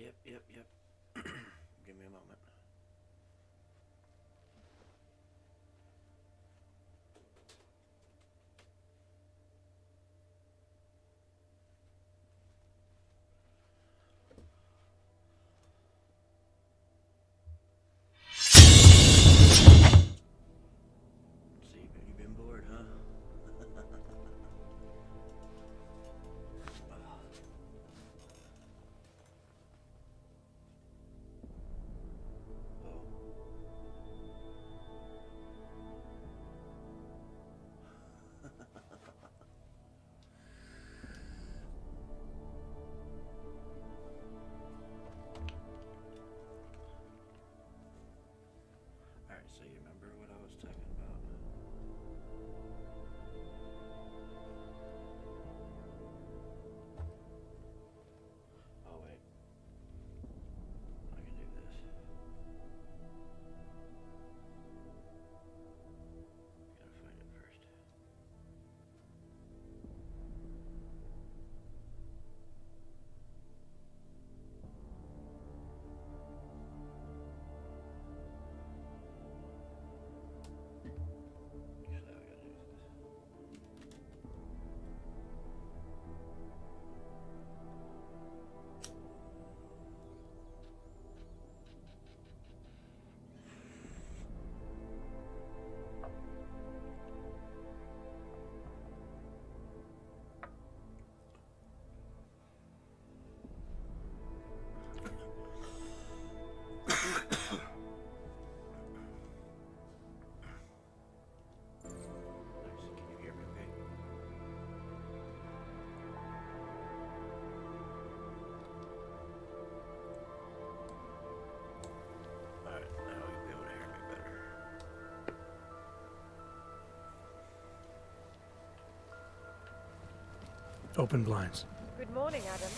Yep. Give me a moment. See, you've been bored, huh? Alright, so you remember what I was talking about? Oh, wait. I can do this. Gotta find it first. Usually all I gotta do is this. Nice. Can you hear me okay? Alright, now you'll be able to hear me better. Open blinds. Good morning, Adam.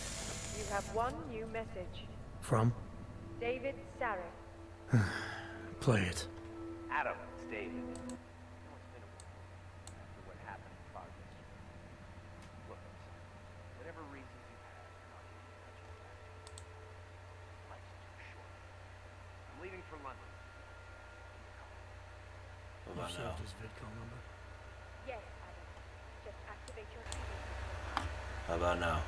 You have one new message. From? David Sarek. Play it. Adam, it's David. I know it's been a while after what happened in Prague yesterday. Look, whatever reasons you have, you're not getting touch with that. Life's too short. I'm leaving for London. What about You now? saved his vidcall number? Yes, Adam. Just activate your TV. How about now?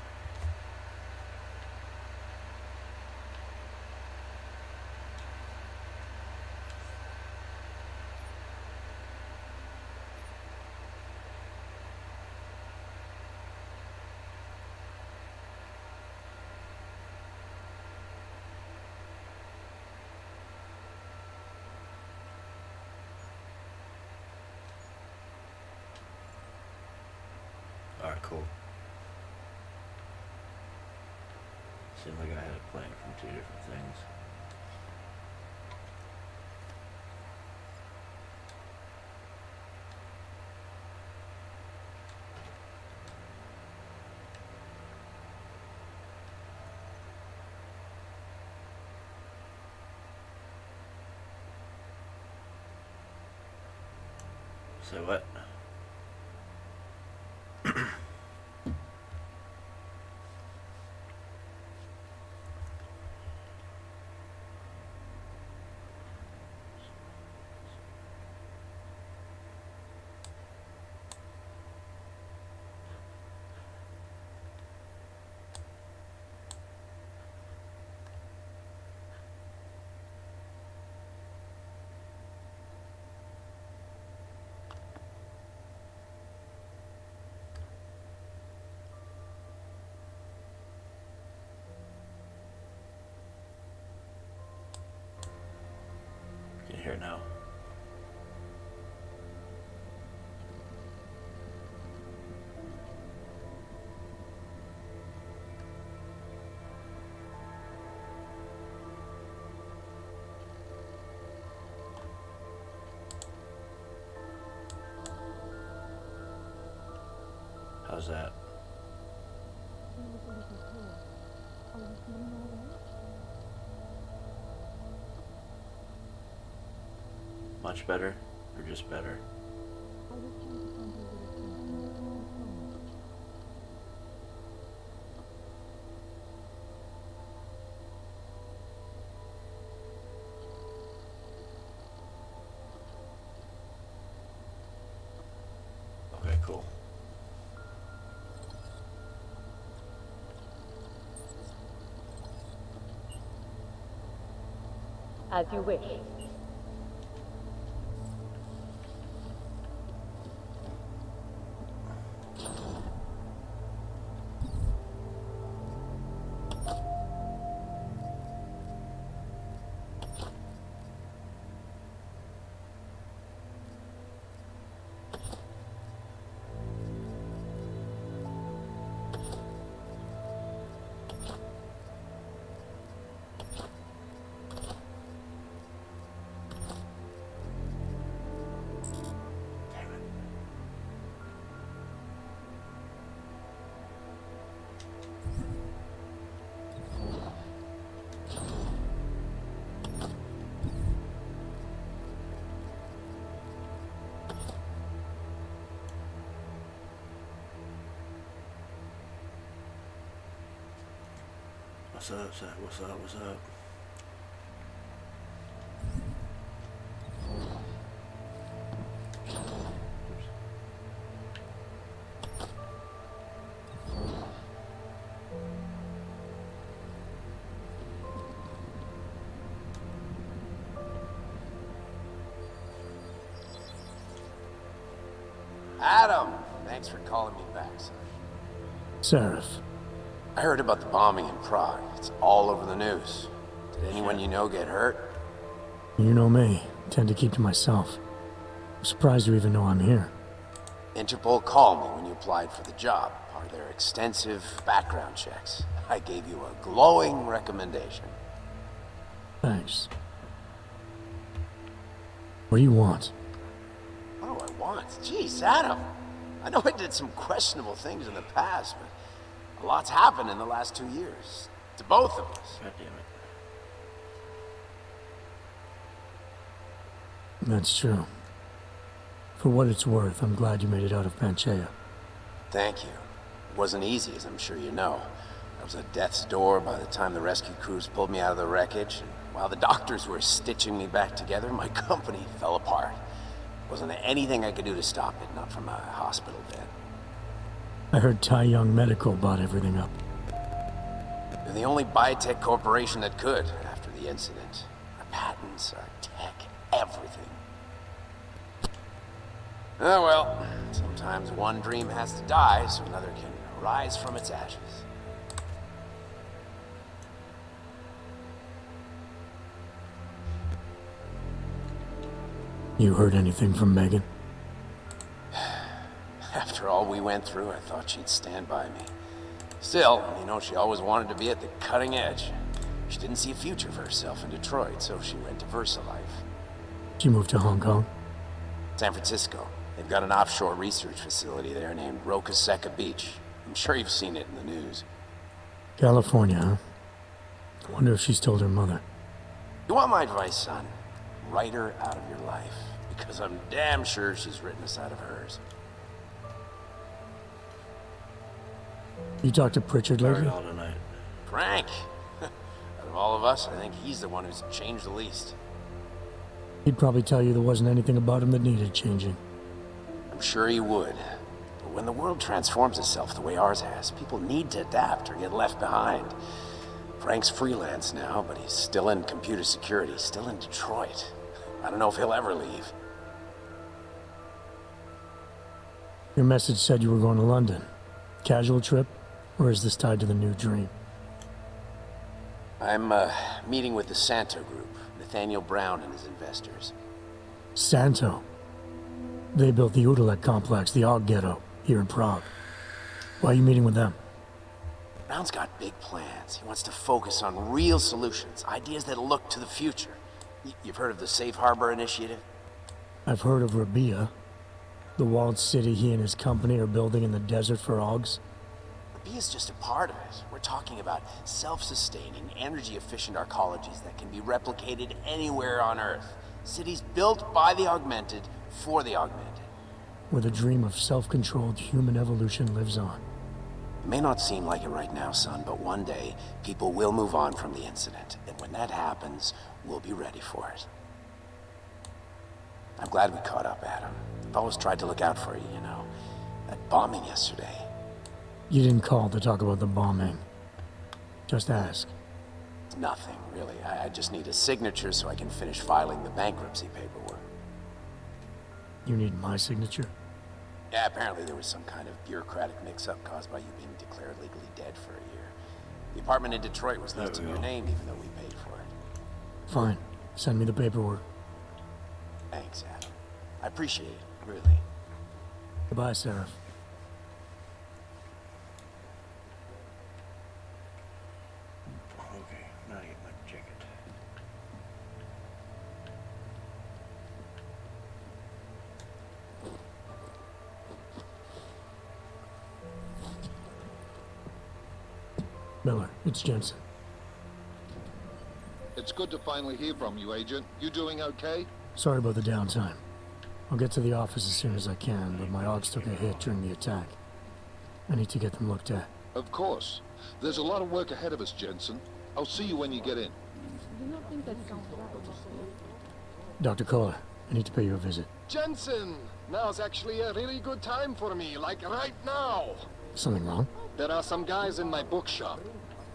Alright, cool. Seemed like I had it playing from two different things. Say what? Can you hear it now? How's that? Much better, or just better? cool. As you wish. What's up, Zach? What's up? What's up? Adam, thanks for calling me back, son. Seraph. I heard about the bombing in Prague. It's all over the news. Did anyone you know get hurt? You know me. Tend to keep to myself. I'm surprised you even know I'm here. Interpol called me when you applied for the job, part of their extensive background checks. I gave you a glowing recommendation. Thanks. What do you want? What do I want? Jeez, Adam. I know I did some questionable things in the past, but a lot's happened in the last 2 years. To both of us. God damn it. That's true. For what it's worth, I'm glad you made it out of Panchaea. Thank you. It wasn't easy, as I'm sure you know. I was at death's door by the time the rescue crews pulled me out of the wreckage, and while the doctors were stitching me back together, my company fell apart. Wasn't anything I could do to stop it, not from a hospital bed. I heard Tai Young Medical bought everything up. They're the only biotech corporation that could after the incident. Our patents, our tech, everything. Oh well, sometimes one dream has to die so another can rise from its ashes. You heard anything from Megan? After all we went through, I thought she'd stand by me. Still, you know, she always wanted to be at the cutting edge. She didn't see a future for herself in Detroit, so she went to VersaLife. She moved to Hong Kong? San Francisco. They've got an offshore research facility there named Roca Seca Beach. I'm sure you've seen it in the news. California, huh? I wonder if she's told her mother. You want my advice, son? Write her out of your life. Because I'm damn sure she's written us out of hers. You talked to Pritchard Sorry lately? all tonight. Frank! Out of all of us, I think he's the one who's changed the least. He'd probably tell you there wasn't anything about him that needed changing. I'm sure he would. But when the world transforms itself the way ours has, people need to adapt or get left behind. Frank's freelance now, but he's still in computer security, still in Detroit. I don't know if he'll ever leave. Your message said you were going to London. Casual trip? Or is this tied to the new dream? I'm meeting with the Santo Group, Nathaniel Brown and his investors. Santo. They built the Udalek complex, the Og Ghetto, here in Prague. Why are you meeting with them? Brown's got big plans. He wants to focus on real solutions, ideas that look to the future. You've heard of the Safe Harbor Initiative? I've heard of Rabia, the walled city he and his company are building in the desert for Ogs. Rabia's just a part of it. We're talking about self-sustaining, energy-efficient arcologies that can be replicated anywhere on Earth. Cities built by the augmented, for the augmented. Where the dream of self-controlled human evolution lives on. It may not seem like it right now, son, but one day, people will move on from the incident. And when that happens, we'll be ready for it. I'm glad we caught up, Adam. I've always tried to look out for you, you know. That bombing yesterday. You didn't call to talk about the bombing. Just ask. Nothing, really. I just need a signature so I can finish filing the bankruptcy paperwork. You need my signature? Yeah, apparently there was some kind of bureaucratic mix-up caused by you being declared legally dead for a year. The apartment in Detroit was listed in your name even though we paid for it. Fine. Send me the paperwork. Thanks, Adam. I appreciate it, really. Goodbye, Sarah. Okay, now I get my jacket. Miller, it's Jensen. It's good to finally hear from you, Agent. You doing okay? Sorry about the downtime. I'll get to the office as soon as I can, but my Augs took a hit during the attack. I need to get them looked at. Of course. There's a lot of work ahead of us, Jensen. I'll see you when you get in. Dr. Kohler, I need to pay you a visit. Jensen! Now's actually a really good time for me, like right now! Something wrong? There are some guys in my bookshop.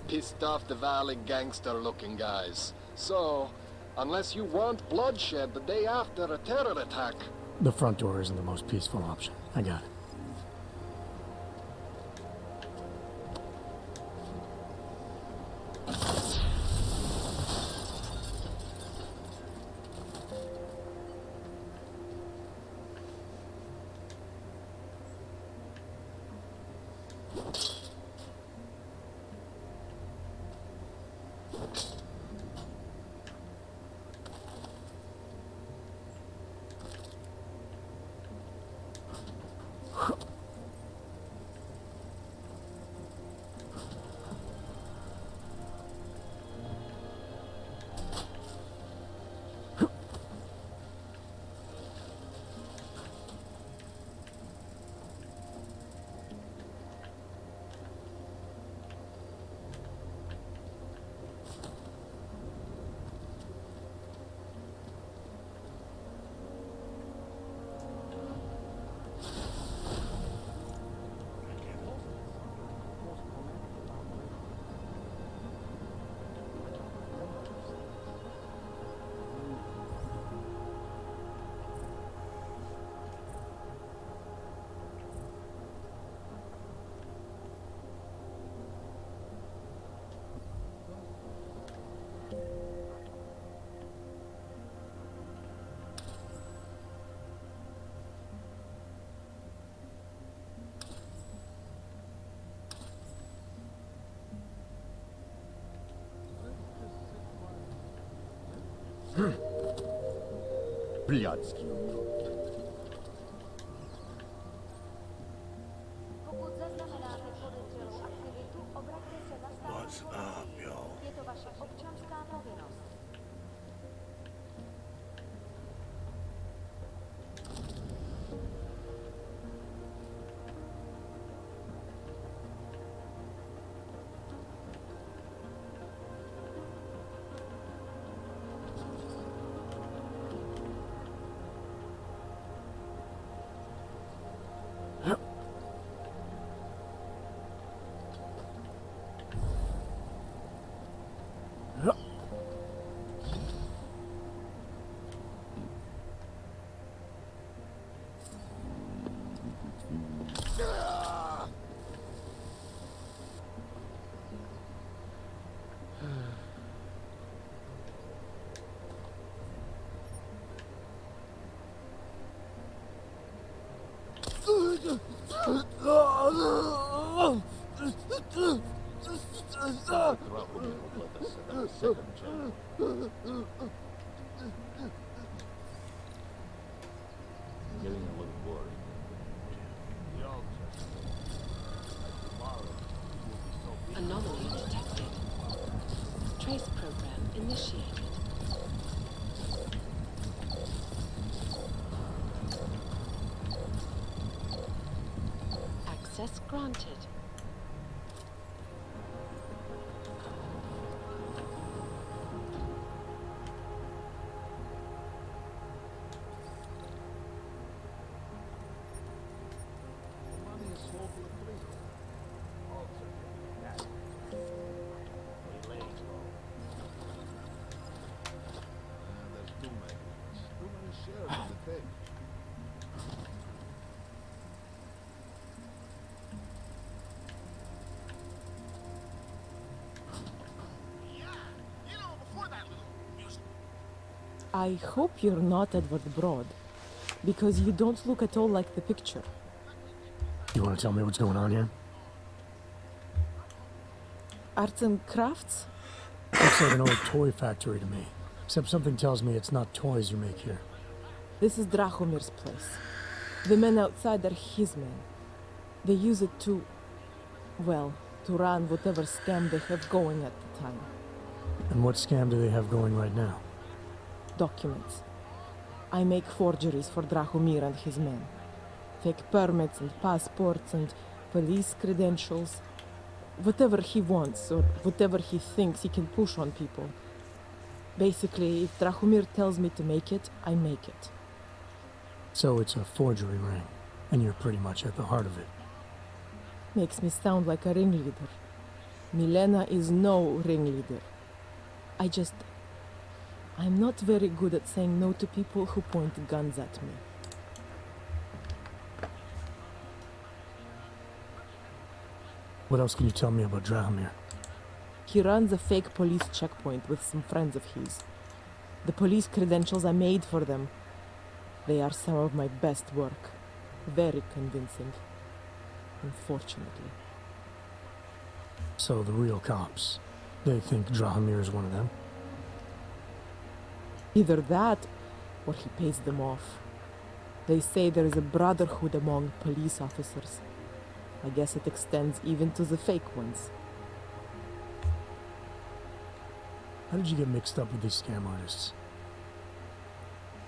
Pissed off the Valley gangster-looking guys. So, unless you want bloodshed the day after a terror attack... The front door isn't the most peaceful option. I got it. Блядский. Pokud zaznamenáte podezřelou aktivitu, obraťte se na státní What's up, policii. yo? Je to vaše občanská povinnost. Getting a little worried. Anomaly detected. Trace program initiated. Access granted. I hope you're not Edward Broad, because you don't look at all like the picture. You want to tell me what's going on here? Arts and crafts? Looks like an old toy factory to me. Except something tells me it's not toys you make here. This is Drahomir's place. The men outside are his men. They use it to, well, to run whatever scam they have going at the time. And what scam do they have going right now? Documents. I make forgeries for Drahomir and his men. Fake permits and passports and police credentials. Whatever he wants, or whatever he thinks he can push on people. Basically, if Drahomir tells me to make it, I make it. So it's a forgery ring, and you're pretty much at the heart of it. Makes me sound like a ringleader. Milena is no ringleader. I'm not very good at saying no to people who point guns at me. What else can you tell me about Drahomir? He runs a fake police checkpoint with some friends of his. The police credentials I made for them, they are some of my best work. Very convincing. Unfortunately. So the real cops, they think Drahomir is one of them? Either that, or he pays them off. They say there is a brotherhood among police officers. I guess it extends even to the fake ones. How did you get mixed up with these scam artists?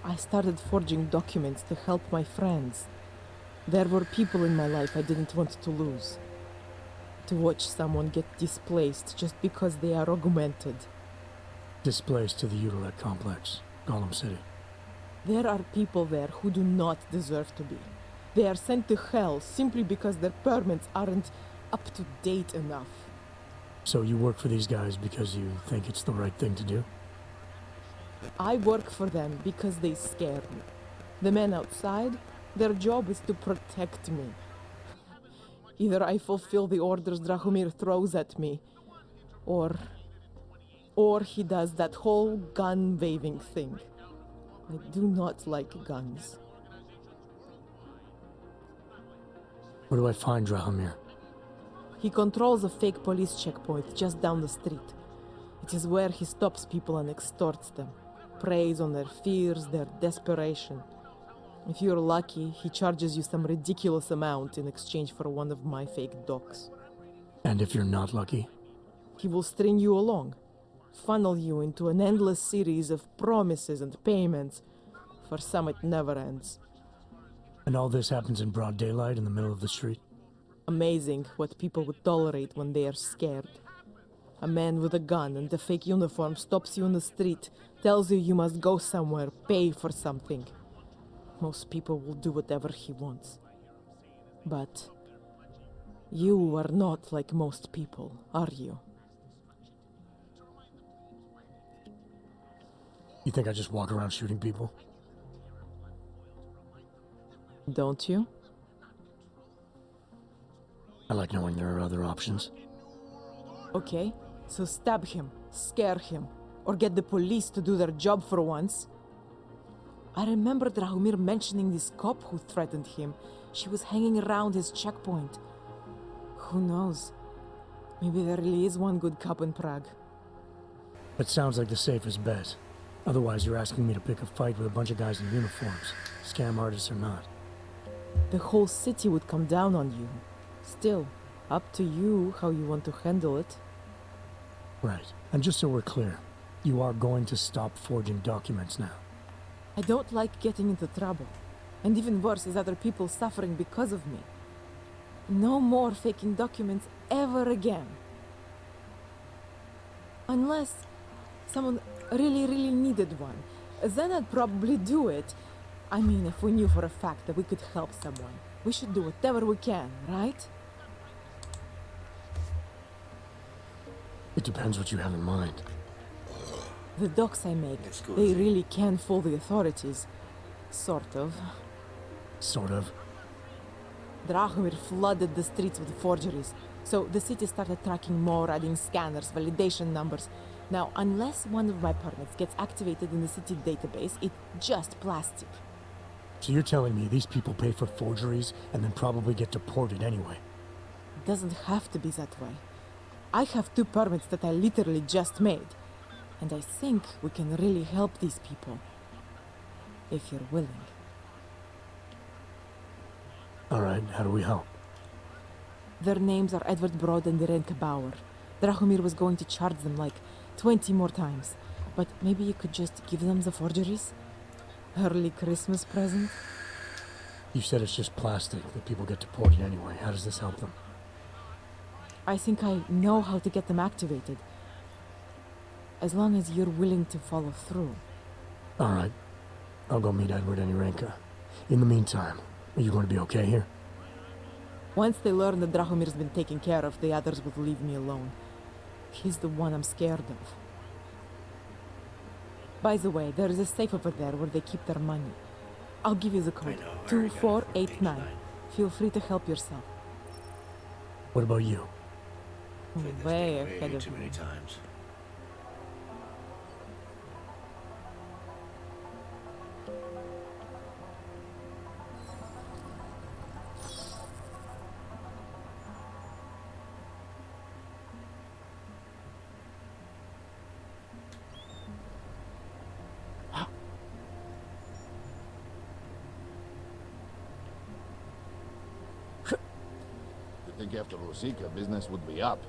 I started forging documents to help my friends. There were people in my life I didn't want to lose. To watch someone get displaced just because they are augmented. Displaced to the Utilette complex, Gollum City. There are people there who do not deserve to be. They are sent to hell simply because their permits aren't up to date enough. So you work for these guys because you think it's the right thing to do? I work for them because they scare me. The men outside, their job is to protect me. Either I fulfill the orders Drahomir throws at me, or he does that whole gun-waving thing. I do not like guns. Where do I find Drahomir? He controls a fake police checkpoint just down the street. It is where he stops people and extorts them. Preys on their fears, their desperation. If you're lucky, he charges you some ridiculous amount in exchange for one of my fake docs. And if you're not lucky? He will string you along. Funnel you into an endless series of promises and payments. For some, it never ends. And all this happens in broad daylight in the middle of the street? Amazing what people would tolerate when they are scared. A man with a gun and a fake uniform stops you in the street, tells you must go somewhere, pay for something. Most people will do whatever he wants. But you are not like most people, are you? You think I just walk around shooting people? Don't you? I like knowing there are other options. Okay, so stab him, scare him, or get the police to do their job for once. I remember Drahomir mentioning this cop who threatened him. She was hanging around his checkpoint. Who knows? Maybe there really is one good cop in Prague. That sounds like the safest bet. Otherwise, you're asking me to pick a fight with a bunch of guys in uniforms, scam artists or not. The whole city would come down on you. Still, up to you how you want to handle it. Right. And just so we're clear, you are going to stop forging documents now. I don't like getting into trouble. And even worse is other people suffering because of me. No more faking documents ever again. Unless someone really needed one. Then I'd probably do it. I mean, if we knew for a fact that we could help someone, we should do whatever we can, right? It depends what you have in mind. The docs I make, they really can fool the authorities. Sort of. Sort of. Drahomir flooded the streets with forgeries, so the city started tracking more, adding scanners, validation numbers. Now, unless one of my permits gets activated in the city database, it's just plastic. So you're telling me these people pay for forgeries and then probably get deported anyway? It doesn't have to be that way. I have 2 permits that I literally just made. And I think we can really help these people. If you're willing. Alright, how do we help? Their names are Edward Broad and Renke Bauer. Drahomir was going to charge them like 20 more times. But maybe you could just give them the forgeries? Early Christmas present? You said it's just plastic, that people get deported anyway. How does this help them? I think I know how to get them activated. As long as you're willing to follow through. Alright. I'll go meet Edward and Irenka. In the meantime, are you going to be okay here? Once they learn that Drahomir's been taken care of, the others will leave me alone. He's the one I'm scared of. By the way, there is a safe over there where they keep their money. I'll give you the code. 2489. Feel free to help yourself. What about you? Way ahead of too me. many times. I think after Rosika, business would be up.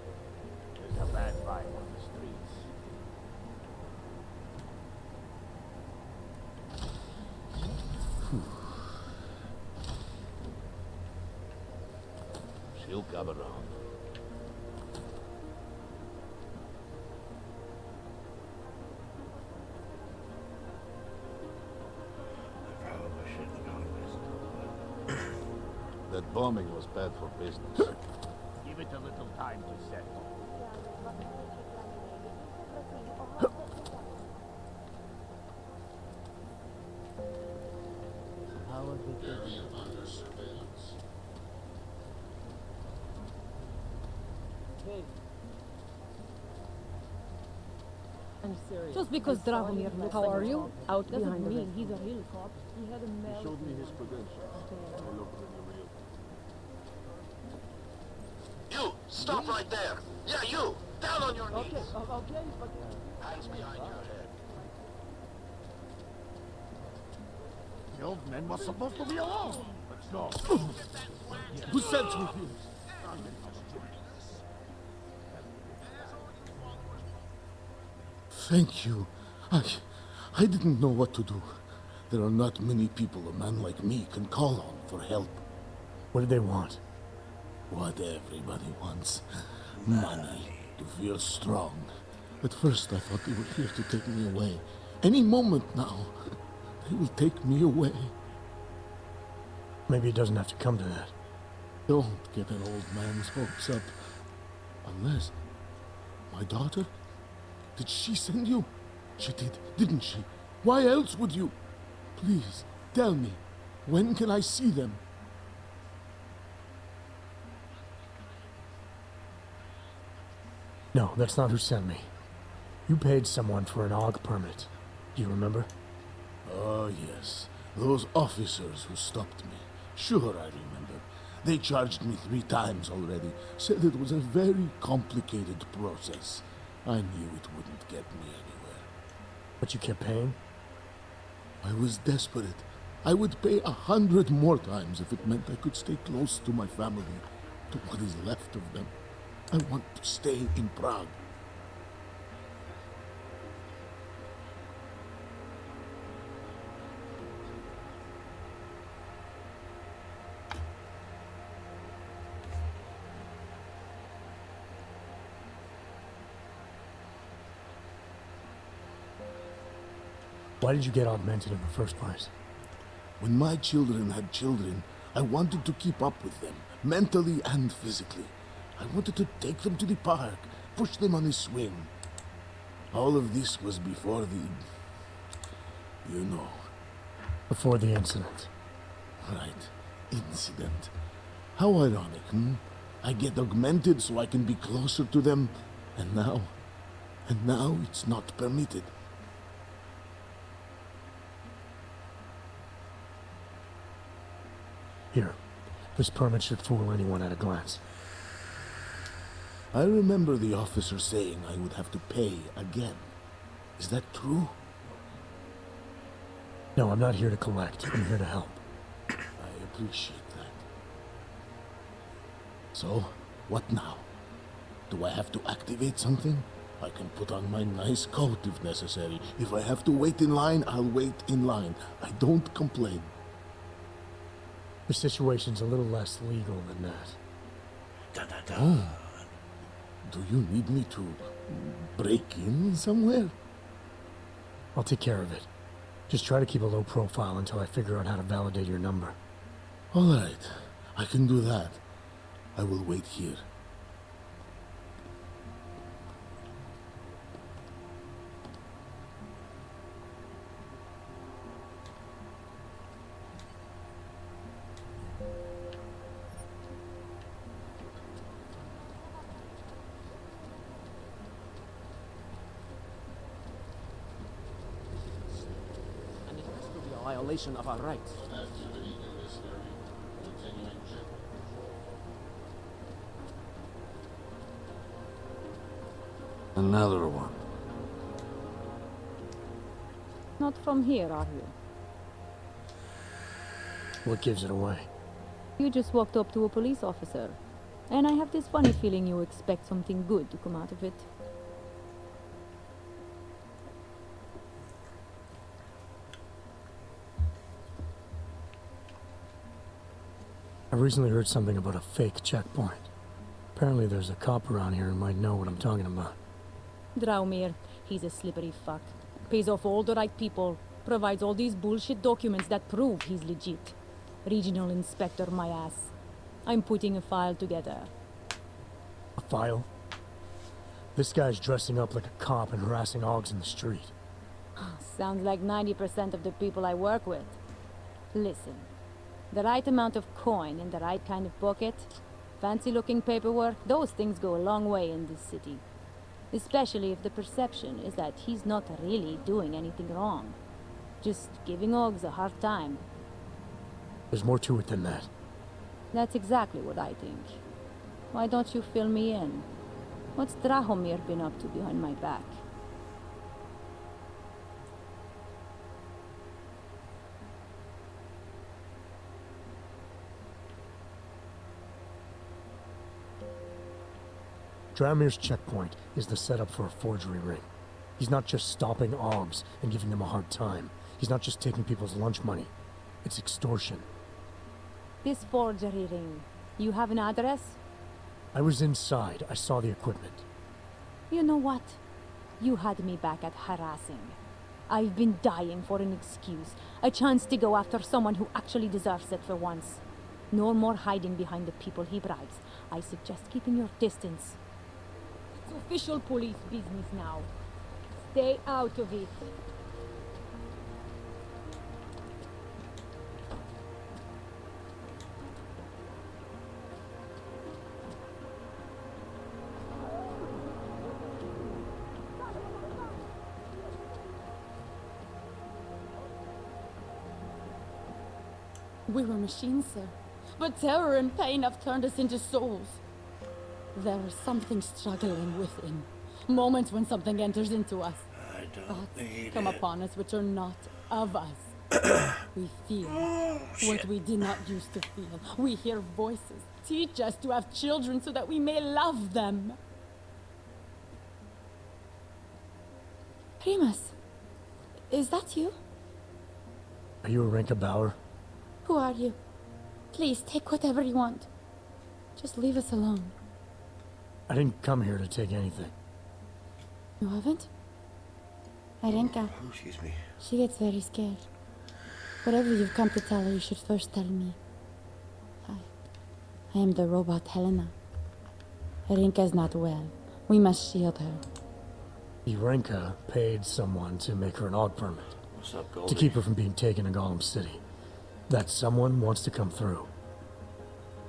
There's a bad vibe on the streets. She'll come around. I probably shouldn't have gone with it, That bombing was bad for business. Give it a little time to settle. How are they doing? Hey. I'm serious. Just because Drahomir looks How like are a you? cop Out doesn't behind the mean red. he's a real cop. He had a He showed me his credentials. They look pretty real. You! Stop right there! Yeah, you! Down on your knees! Okay, but... Hands behind your head. The old man was supposed to be alone. Let's go. Who sent you here? Thank you. I didn't know what to do. There are not many people a man like me can call on for help. What did they want? What everybody wants. Money. To feel strong. At first I thought they were here to take me away. Any moment now, they will take me away. Maybe it doesn't have to come to that. Don't get an old man's hopes up. Unless... My daughter? Did she send you? She did, didn't she? Why else would you? Please, tell me. When can I see them? No, that's not who sent me. You paid someone for an AUG permit. Do you remember? Oh, yes. Those officers who stopped me. Sure, I remember. They charged me 3 times already. Said it was a very complicated process. I knew it wouldn't get me anywhere. But you kept paying? I was desperate. I would pay 100 more times if it meant I could stay close to my family, to what is left of them. I want to stay in Prague. Why did you get augmented in the first place? When my children had children, I wanted to keep up with them, mentally and physically. I wanted to take them to the park, push them on a swing. All of this was before the... you know. Before the incident. Right. Incident. How ironic, hmm? I get augmented so I can be closer to them, and now and now it's not permitted. Here, this permit should fool anyone at a glance. I remember the officer saying I would have to pay again. Is that true? No, I'm not here to collect. I'm here to help. I appreciate that. So, what now? Do I have to activate something? I can put on my nice coat if necessary. If I have to wait in line, I'll wait in line. I don't complain. The situation's a little less legal than that. Oh. Do you need me to break in somewhere? I'll take care of it. Just try to keep a low profile until I figure out how to validate your number. All right. I can do that. I will wait here. And it has to be a violation of our rights. Another one. Not from here, are you? What gives it away? You just walked up to a police officer. And I have this funny feeling you expect something good to come out of it. I recently heard something about a fake checkpoint. Apparently there's a cop around here who might know what I'm talking about. Draumir, he's a slippery fuck. Pays off all the right people. Provides all these bullshit documents that prove he's legit. Regional inspector, my ass. I'm putting a file together. A file? This guy's dressing up like a cop and harassing Augs in the street. Sounds like 90% of the people I work with. Listen, the right amount of coin in the right kind of pocket, fancy-looking paperwork, those things go a long way in this city. Especially if the perception is that he's not really doing anything wrong. Just giving Augs a hard time. There's more to it than that. That's exactly what I think. Why don't you fill me in? What's Drahomir been up to behind my back? Draumir's checkpoint is the setup for a forgery ring. He's not just stopping Augs and giving them a hard time. He's not just taking people's lunch money. It's extortion. This forgery ring, you have an address? I was inside. I saw the equipment. You know what? You had me back at harassing. I've been dying for an excuse. A chance to go after someone who actually deserves it for once. No more hiding behind the people he bribes. I suggest keeping your distance. It's official police business now. Stay out of it. We were machines, sir. But terror and pain have turned us into souls. There is something struggling within. Moments when something enters into us. I don't Thoughts need come it. upon us which are not of us. We feel what we did not used to feel. We hear voices. Teach us to have children so that we may love them. Primus, is that you? Are you a Renka Bauer? Who are you? Please, take whatever you want. Just leave us alone. I didn't come here to take anything. You haven't? Arenka, Oh, excuse me. she gets very scared. Whatever you've come to tell her, you should first tell me. I am the robot Helena. Arenka's not well. We must shield her. Renka paid someone to make her an AUG permit. What's up, Goldie? To keep her from being taken to Gollum City. That someone wants to come through.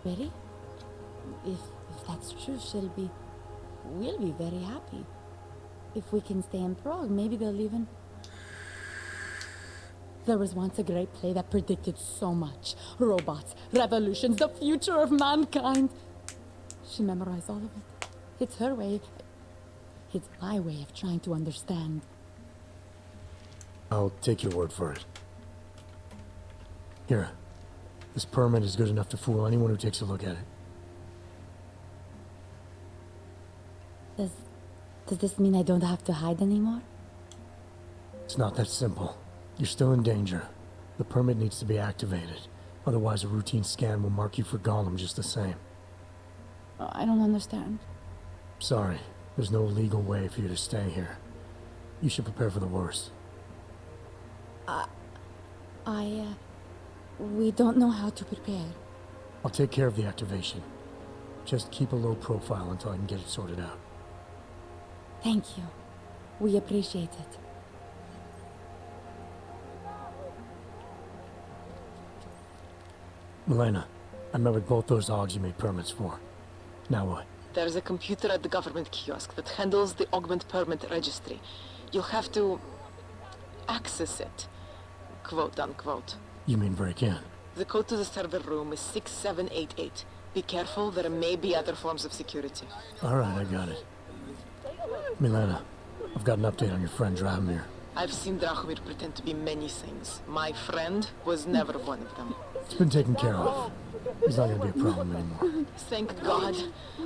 Really? If that's true, we'll be very happy. If we can stay in Prague, maybe they'll even... There was once a great play that predicted so much. Robots, revolutions, the future of mankind. She memorized all of it. It's her way. It's my way of trying to understand. I'll take your word for it. Here. This permit is good enough to fool anyone who takes a look at it. Does this mean I don't have to hide anymore? It's not that simple. You're still in danger. The permit needs to be activated. Otherwise, a routine scan will mark you for Gollum just the same. I don't understand. Sorry. There's no legal way for you to stay here. You should prepare for the worst. We don't know how to prepare. I'll take care of the activation. Just keep a low profile until I can get it sorted out. Thank you. We appreciate it. Milena, I met with both those Augs you made permits for. Now what? There's a computer at the government kiosk that handles the augment permit registry. You'll have to access it, quote unquote. You mean break in? The code to the server room is 6788. Be careful, there may be other forms of security. Alright, I got it. Milena, I've got an update on your friend Drahomir. I've seen Drahomir pretend to be many things. My friend was never one of them. It's been taken care of. He's not gonna be a problem anymore. Thank God.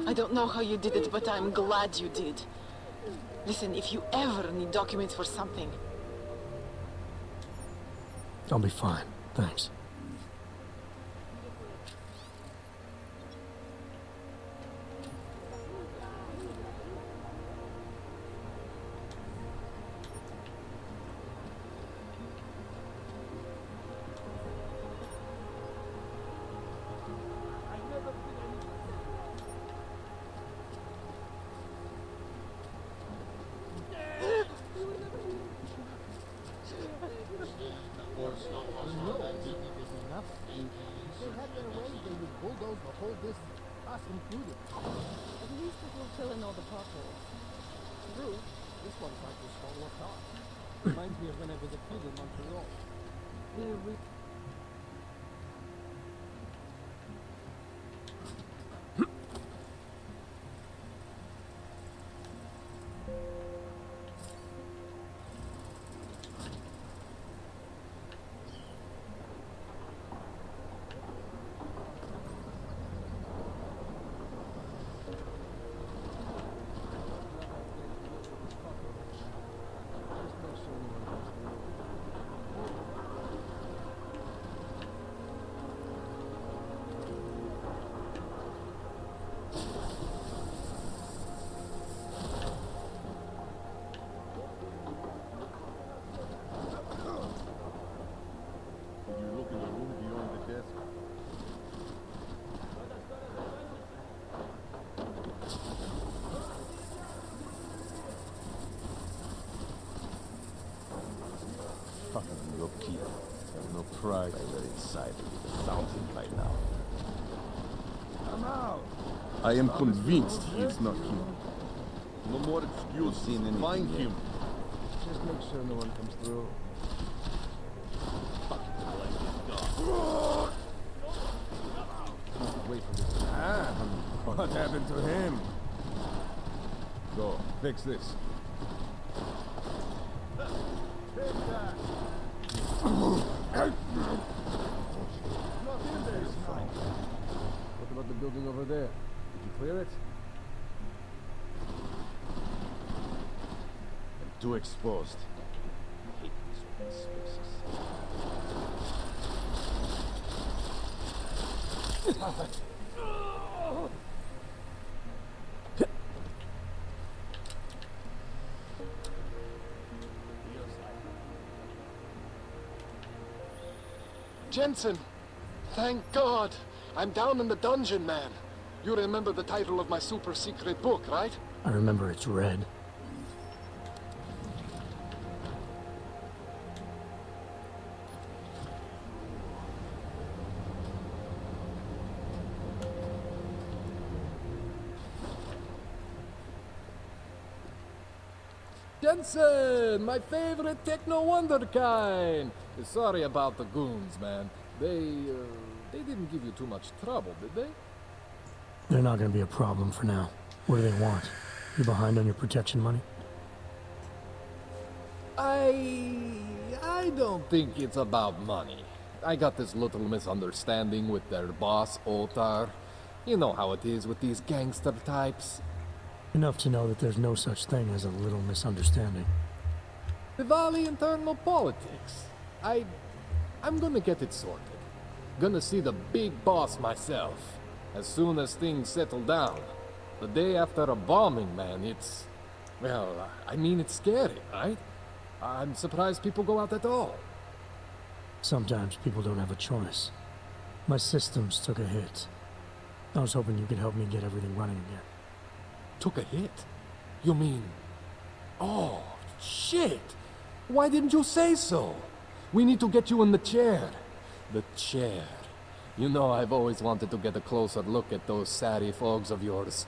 I don't know how you did it, but I'm glad you did. Listen, if you ever need documents for something... I'll be fine, thanks. Fucking low-key. Have no pride. I were inside with the fountain by now. Come out! I am convinced he is not here. No more excuses. Find him. Just make sure no one comes through. Wait for this. What happened to him? Go, fix this. What about the building over there? Did you clear it? I'm too exposed. I hate these open spaces. Jensen! Thank God! I'm down in the dungeon, man. You remember the title of my super secret book, right? I remember it's red. Jensen, my favorite techno wonderkind. Sorry about the goons, man. They didn't give you too much trouble, did they? They're not gonna be a problem for now. What do they want? You behind on your protection money? I don't think it's about money. I got this little misunderstanding with their boss, Otar. You know how it is with these gangster types. Enough to know that there's no such thing as a little misunderstanding. Diwali internal politics. I'm gonna get it sorted. Gonna see the big boss myself. As soon as things settle down. The day after a bombing, man, it's... Well, I mean, it's scary, right? I'm surprised people go out at all. Sometimes people don't have a choice. My systems took a hit. I was hoping you could help me get everything running again. Took a hit? You mean... Oh, shit! Why didn't you say so? We need to get you in the chair. The chair. You know, I've always wanted to get a closer look at those satty fogs of yours.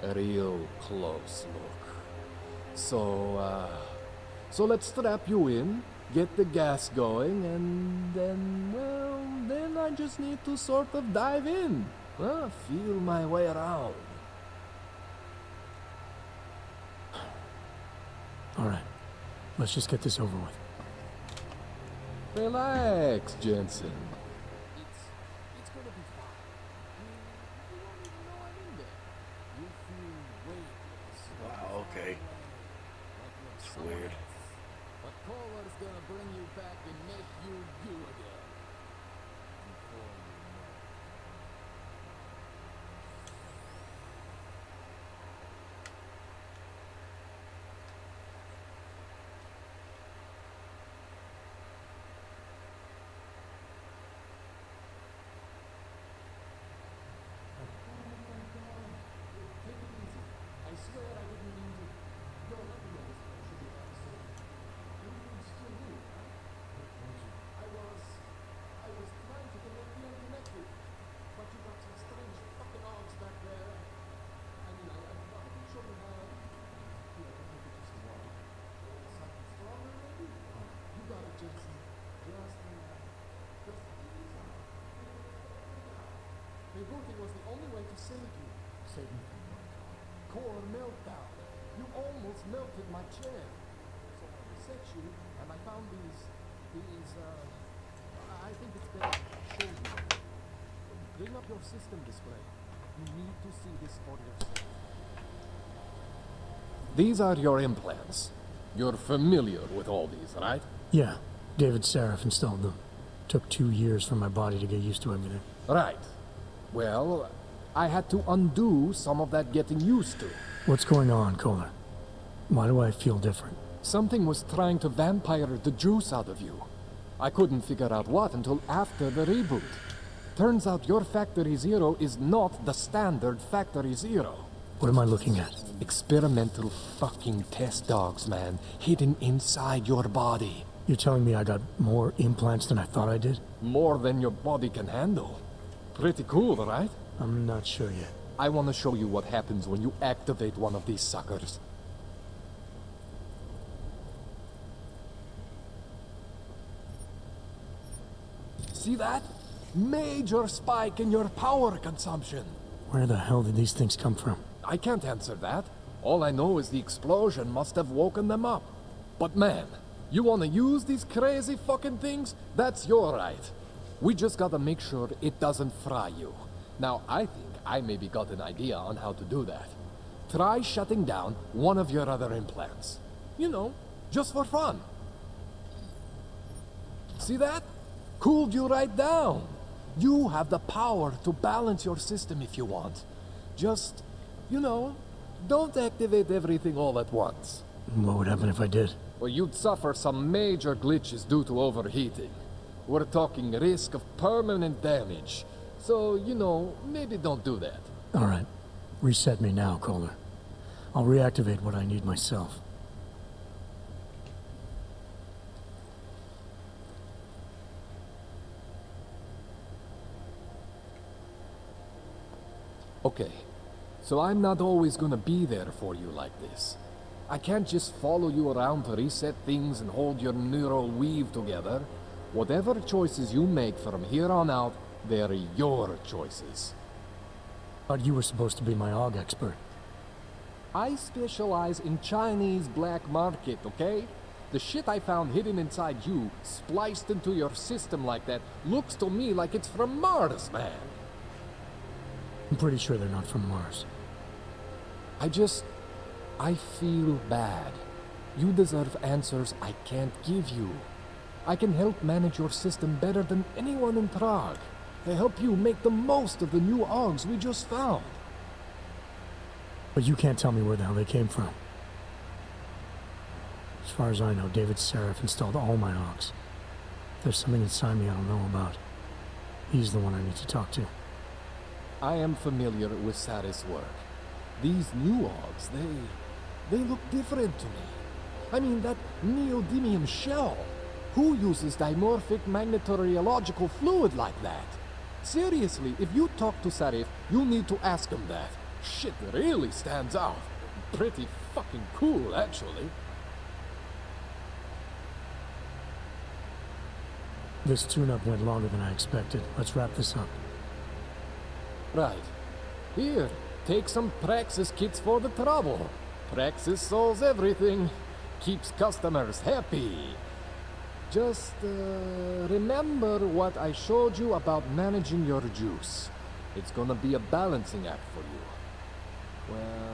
A real close look. So let's strap you in, get the gas going, and then, well, then I just need to sort of dive in. Feel my way around. All right, let's just get this over with. Relax, Jensen. It's gonna be fine. You won't even know I'm in there. You feel weightless. Wow, okay. Like you're It's someone weird. else. But Kohler's gonna bring you back and make you you again. Before you know it. I swear I didn't mean to. Don't let me know this should be episode. You still do, right? I was trying to connect the unconnected, but you got some strange fucking odds back there. I mean, I thought you showed me how. Here, let me get you some water. Something stronger, maybe? You got it, Jensen. Just ease up. Rebooting was the only way to save you. Save me from what? Core meltdown. You almost melted my chair. So I reset you, and I found these, I think it's better to show you. Bring up your system display. You need to see this for yourself. These are your implants. You're familiar with all these, right? Yeah, David Seraph installed them. Took 2 years for my body to get used to everything. Right. Well, I had to undo some of that getting used to. What's going on, Kohler? Why do I feel different? Something was trying to vampire the juice out of you. I couldn't figure out what until after the reboot. Turns out your Factory Zero is not the standard Factory Zero. What am I looking at? Experimental fucking test dogs, man. Hidden inside your body. You're telling me I got more implants than I thought I did? More than your body can handle. Pretty cool, right? I'm not sure yet. I want to show you what happens when you activate one of these suckers. See that? Major spike in your power consumption. Where the hell did these things come from? I can't answer that. All I know is the explosion must have woken them up. But man, you want to use these crazy fucking things? That's your right. We just gotta make sure it doesn't fry you. Now, I think I maybe got an idea on how to do that. Try shutting down one of your other implants. You know, just for fun. See that? Cooled you right down. You have the power to balance your system if you want. Just, you know, don't activate everything all at once. What would happen if I did? Well, you'd suffer some major glitches due to overheating. We're talking risk of permanent damage. So, you know, maybe don't do that. All right. Reset me now, Kohler. I'll reactivate what I need myself. Okay. So I'm not always gonna be there for you like this. I can't just follow you around to reset things and hold your neural weave together. Whatever choices you make from here on out, they're your choices. Thought you were supposed to be my AUG expert. I specialize in Chinese black market, okay? The shit I found hidden inside you, spliced into your system like that, looks to me like it's from Mars, man. I'm pretty sure they're not from Mars. I feel bad. You deserve answers I can't give you. I can help manage your system better than anyone in Prague. To help you make the most of the new AUGs we just found. But you can't tell me where the hell they came from. As far as I know, David Seraph installed all my AUGs. If there's something inside me I don't know about, he's the one I need to talk to. I am familiar with Sarah's work. These new AUGs, they look different to me. I mean, that neodymium shell. Who uses dimorphic magnetorheological fluid like that? Seriously, if you talk to Sarif, you need to ask him that. Shit really stands out. Pretty fucking cool, actually. This tune-up went longer than I expected. Let's wrap this up. Right. Here, take some Praxis kits for the trouble. Praxis solves everything. Keeps customers happy. Just, remember what I showed you about managing your juice. It's gonna be a balancing act for you. Well,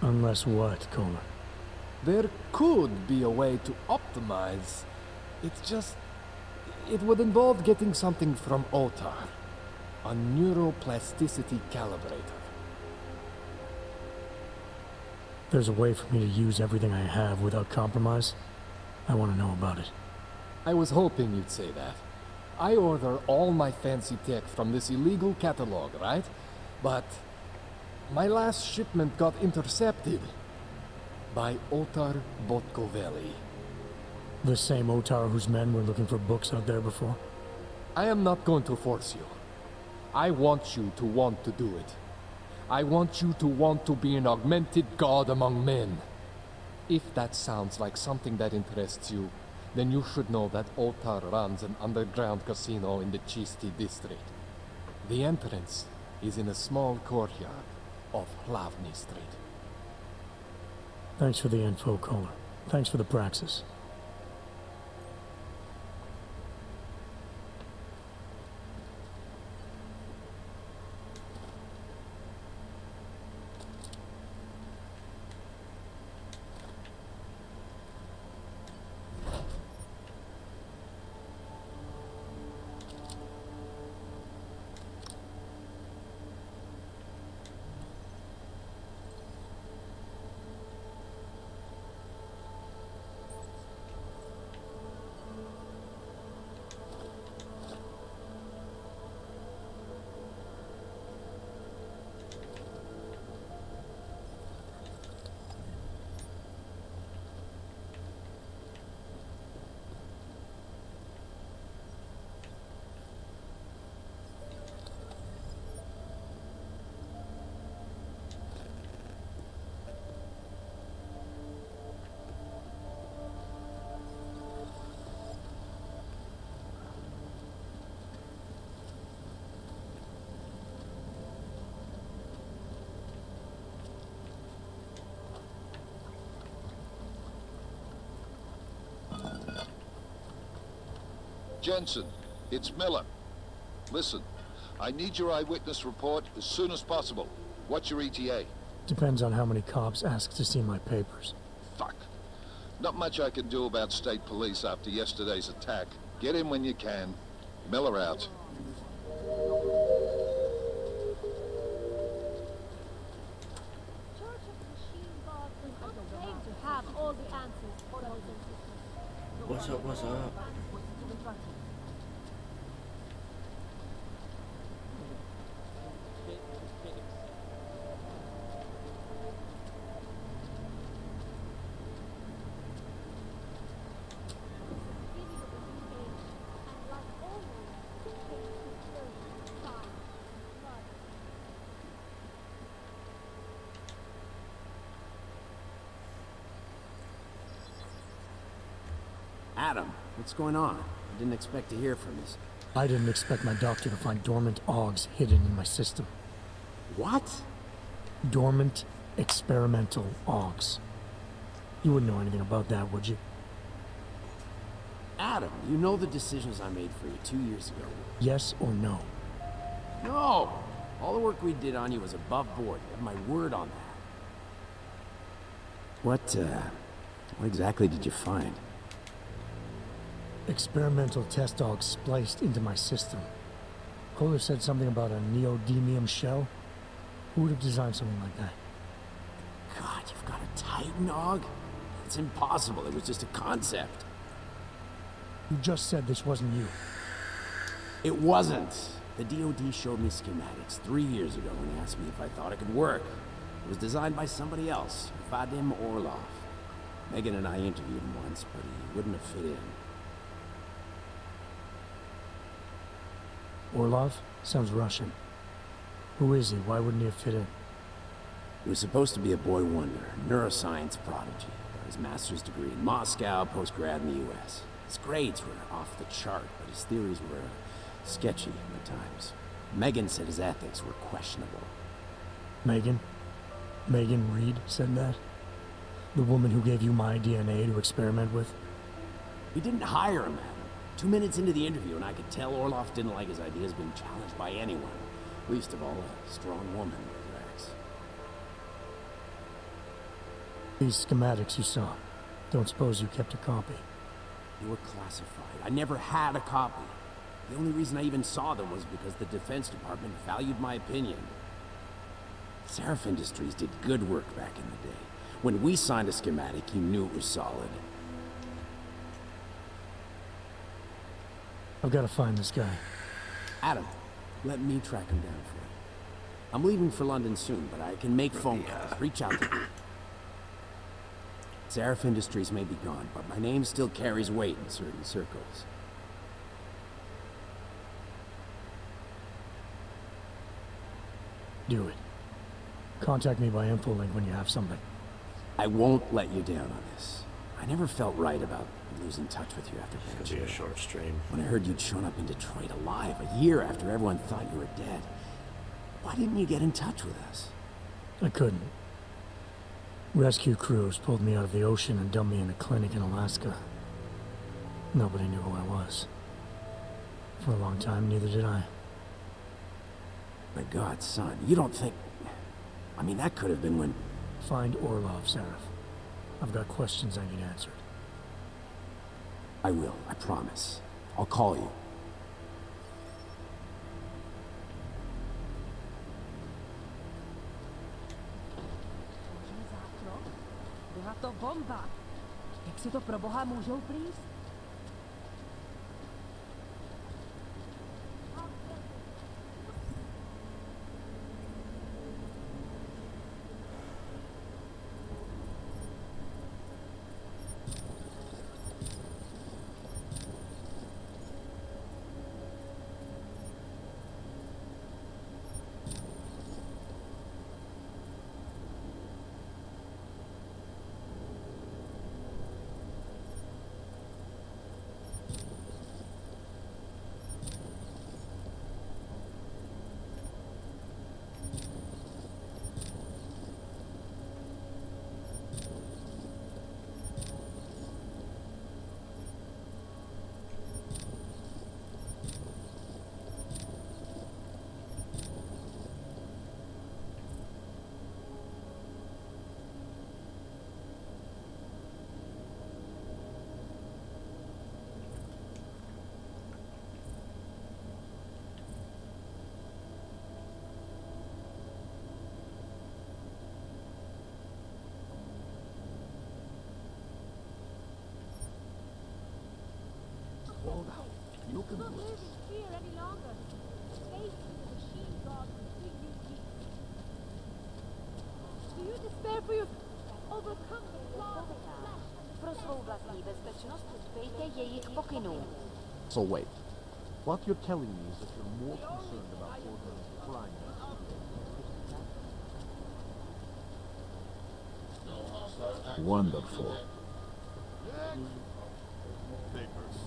Unless what, Kohler? there could be a way to optimize. It's just... it would involve getting something from Otar. A neuroplasticity calibrator. There's a way for me to use everything I have without compromise? I want to know about it. I was hoping you'd say that. I order all my fancy tech from this illegal catalog, right? But my last shipment got intercepted by Otar Botkoveli. The same Otar whose men were looking for books out there before? I am not going to force you. I want you to want to do it. I want you to want to be an augmented god among men. If that sounds like something that interests you, then you should know that Otar runs an underground casino in the Chisti district. The entrance is in a small courtyard off Hlavny Street. Thanks for the info, Kohler. Thanks for the praxis. Jensen, it's Miller. Listen, I need your eyewitness report as soon as possible. What's your ETA? Depends on how many cops ask to see my papers. Fuck. Not much I can do about state police after yesterday's attack. Get in when you can. Miller out. Church of Machine God does not claim to have all the answers, brothers and sisters. What's up, what's up? Adam, what's going on? I didn't expect to hear from you. I didn't expect my doctor to find dormant augs hidden in my system. What? Dormant experimental augs. You wouldn't know anything about that, would you? Adam, you know the decisions I made for you 2 years ago. Yes or no? No! All the work we did on you was above board. You have my word on that. What exactly did you find? Experimental test dogs spliced into my system. Kohler said something about a neodymium shell. Who would have designed something like that? God, you've got a Titan dog? It's impossible. It was just a concept. You just said this wasn't you. It wasn't. The DoD showed me schematics 3 years ago and asked me if I thought it could work. It was designed by somebody else, Vadim Orlov. Megan and I interviewed him once, but he wouldn't have fit in. Orlov? Sounds Russian. Who is he? Why wouldn't he have fit in? He was supposed to be a boy wonder, neuroscience prodigy. Got his master's degree in Moscow, post-grad in the US. His grades were off the chart, but his theories were sketchy at times. Megan said his ethics were questionable. Megan? Megan Reed said that? The woman who gave you my DNA to experiment with? We didn't hire him, Adam. 2 minutes into the interview, and I could tell Orlov didn't like his ideas being challenged by anyone. Least of all, a strong woman with Rex. These schematics you saw. Don't suppose you kept a copy? They were classified. I never had a copy. The only reason I even saw them was because the Defense Department valued my opinion. Seraph Industries did good work back in the day. When we signed a schematic, you knew it was solid. I've got to find this guy. Adam, let me track him down for you. I'm leaving for London soon, but I can make phone calls. Reach out to me. Seraph Industries may be gone, but my name still carries weight in certain circles. Do it. Contact me by infolink when you have something. I won't let you down on this. I never felt right about losing touch with you after It's gonna be a short stream. When I heard you'd shown up in Detroit alive a year after everyone thought you were dead, why didn't you get in touch with us? I couldn't. Rescue crews pulled me out of the ocean and dumped me in a clinic in Alaska. Nobody knew who I was. For a long time, neither did I. My God, son, you don't think... I mean, that could have been when... Find Orlov, Seraph. I've got questions I need answered. I will, I promise. I'll call you. Byla to bomba. Jak si to pro boha můžou plíst? Look at Not this. live in fear any longer. Face the machine god will bring you peace. Do you despair for your overcome the flaws of flesh? Pro svou vlastní bezpečnost uspějte jejich pokynům. So wait. What you're telling me is that you're more concerned about ordering crime. Wonderful. papers.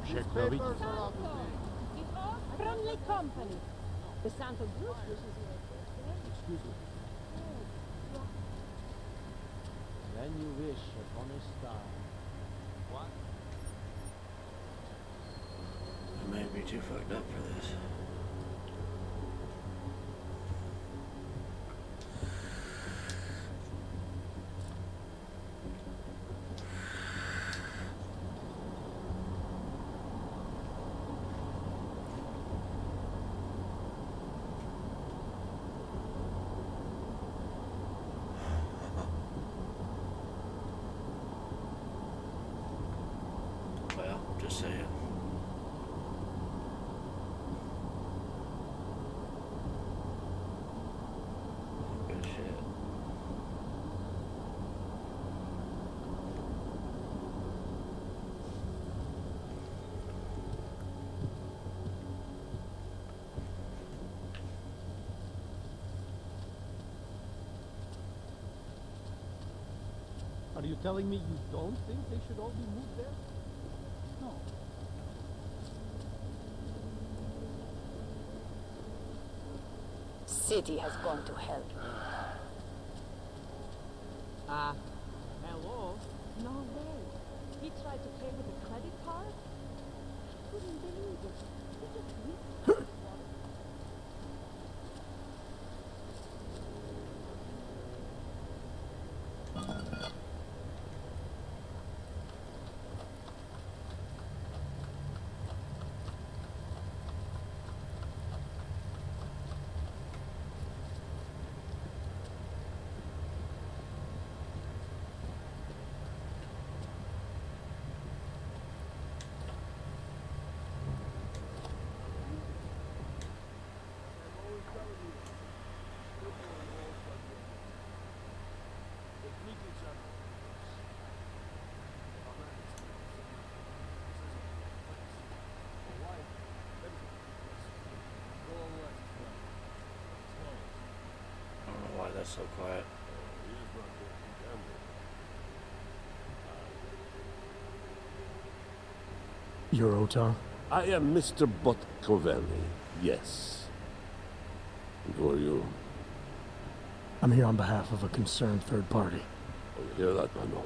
These Check papers the are out of date. It's our friendly company. The Santo Group wishes you a Excuse me. When you wish upon a star. What? I might be too fucked up for this. Well, just saying. Good shit. Are you telling me you don't think they should all be moved there? No. City has gone to hell. Hello? No way. He tried to pay with a credit card? I couldn't believe it. He just whispered. I don't know why that's so quiet. You're Otar? I am Mr. Botkovelli, yes. And who are you? I'm here on behalf of a concerned third party. Oh, you hear that, Mano?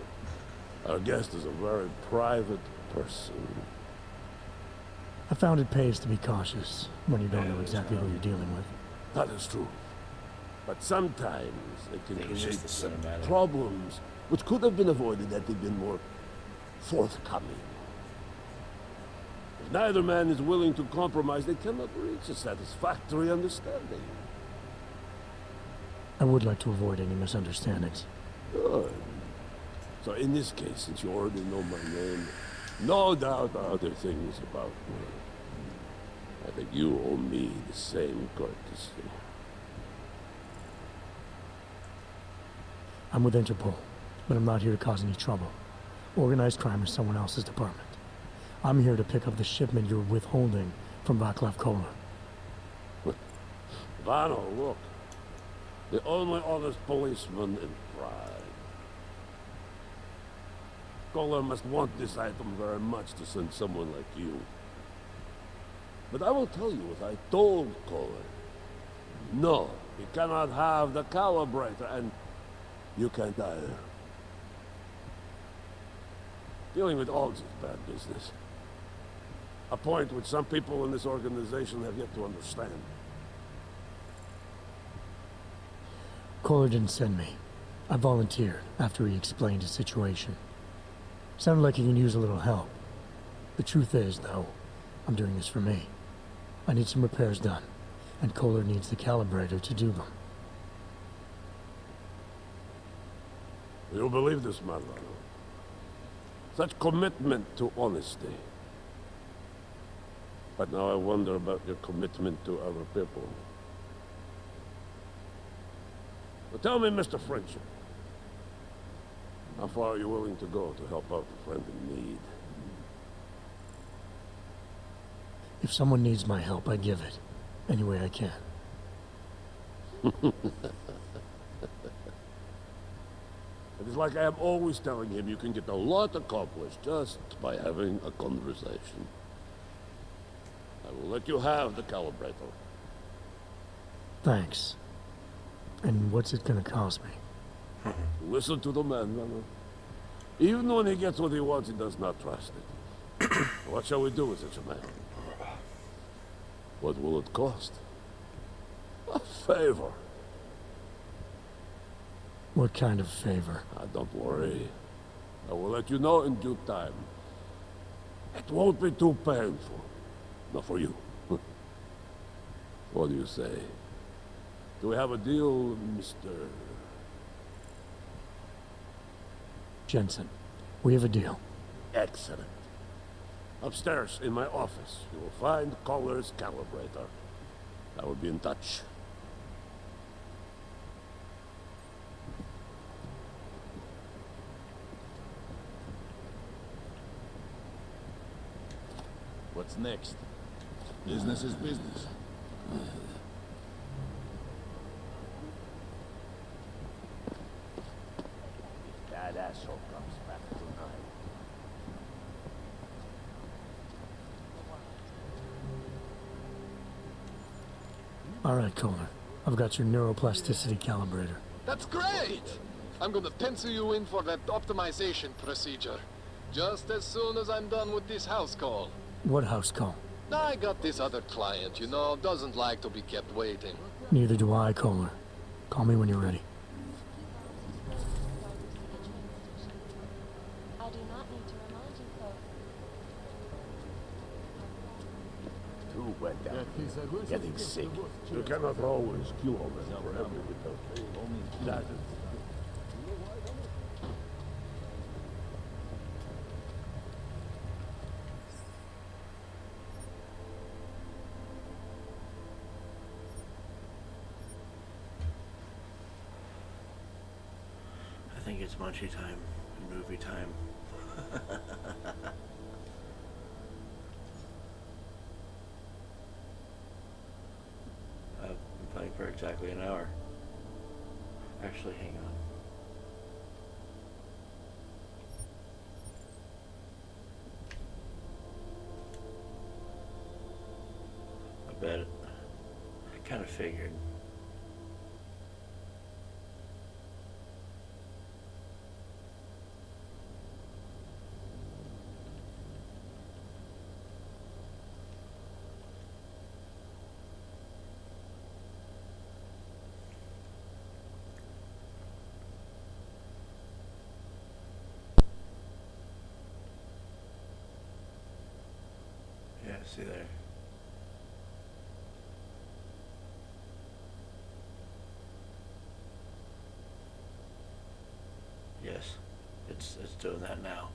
Our guest is a very private person. I found it pays to be cautious when you don't know exactly who you're dealing with. That is true. But sometimes it can It's create just the cinematic. problems which could have been avoided had they been more forthcoming. If neither man is willing to compromise, they cannot reach a satisfactory understanding. I would like to avoid any misunderstandings. Good. So in this case, since you already know my name, no doubt other things about me, I think you owe me the same courtesy. I'm with Interpol, but I'm not here to cause any trouble. Organized crime is someone else's department. I'm here to pick up the shipment you're withholding from Vaclav Kolar. Vano, look. The only honest policeman in Prague. Kolar must want this item very much to send someone like you. But I will tell you what I told Kolar. No, he cannot have the calibrator, and you can't either. Dealing with Augs is bad business. A point which some people in this organization have yet to understand. Kolar didn't send me. I volunteered after he explained his situation. Sounded like he can use a little help. The truth is, though, I'm doing this for me. I need some repairs done, and Kolar needs the calibrator to do them. You believe this, man, Vano? Such commitment to honesty. But now I wonder about your commitment to other people. But tell me, Mr. Friendship, how far are you willing to go to help out a friend in need? If someone needs my help, I give it. Any way I can. It is like I am always telling him you can get a lot accomplished just by having a conversation. I will let you have the calibrator. Thanks. And what's it gonna cost me? Listen to the man, Runner. Even when he gets what he wants, he does not trust it. What shall we do with such a man? What will it cost? A favor. What kind of favor? Don't worry. I will let you know in due time. It won't be too painful. Not for you. What do you say? Do we have a deal, Mr. Jensen, we have a deal. Excellent. Upstairs in my office, you will find Collar's calibrator. I will be in touch. What's next? Business is business. If that asshole comes back tonight. Alright, Kohler. I've got your neuroplasticity calibrator. That's great! I'm gonna pencil you in for that optimization procedure. Just as soon as I'm done with this house call. What house call? I got this other client, you know, doesn't like to be kept waiting. Neither do I, Kohler. Call me when you're ready. I do not need to remind you, Cole. Too wet down here. Getting sick. You cannot always kill them for every little thing. That is... I think it's munchie time and movie time. I've been playing for exactly an hour. Actually, hang on. I bet I kind of figured. Yeah, see there. Yes, it's doing that now.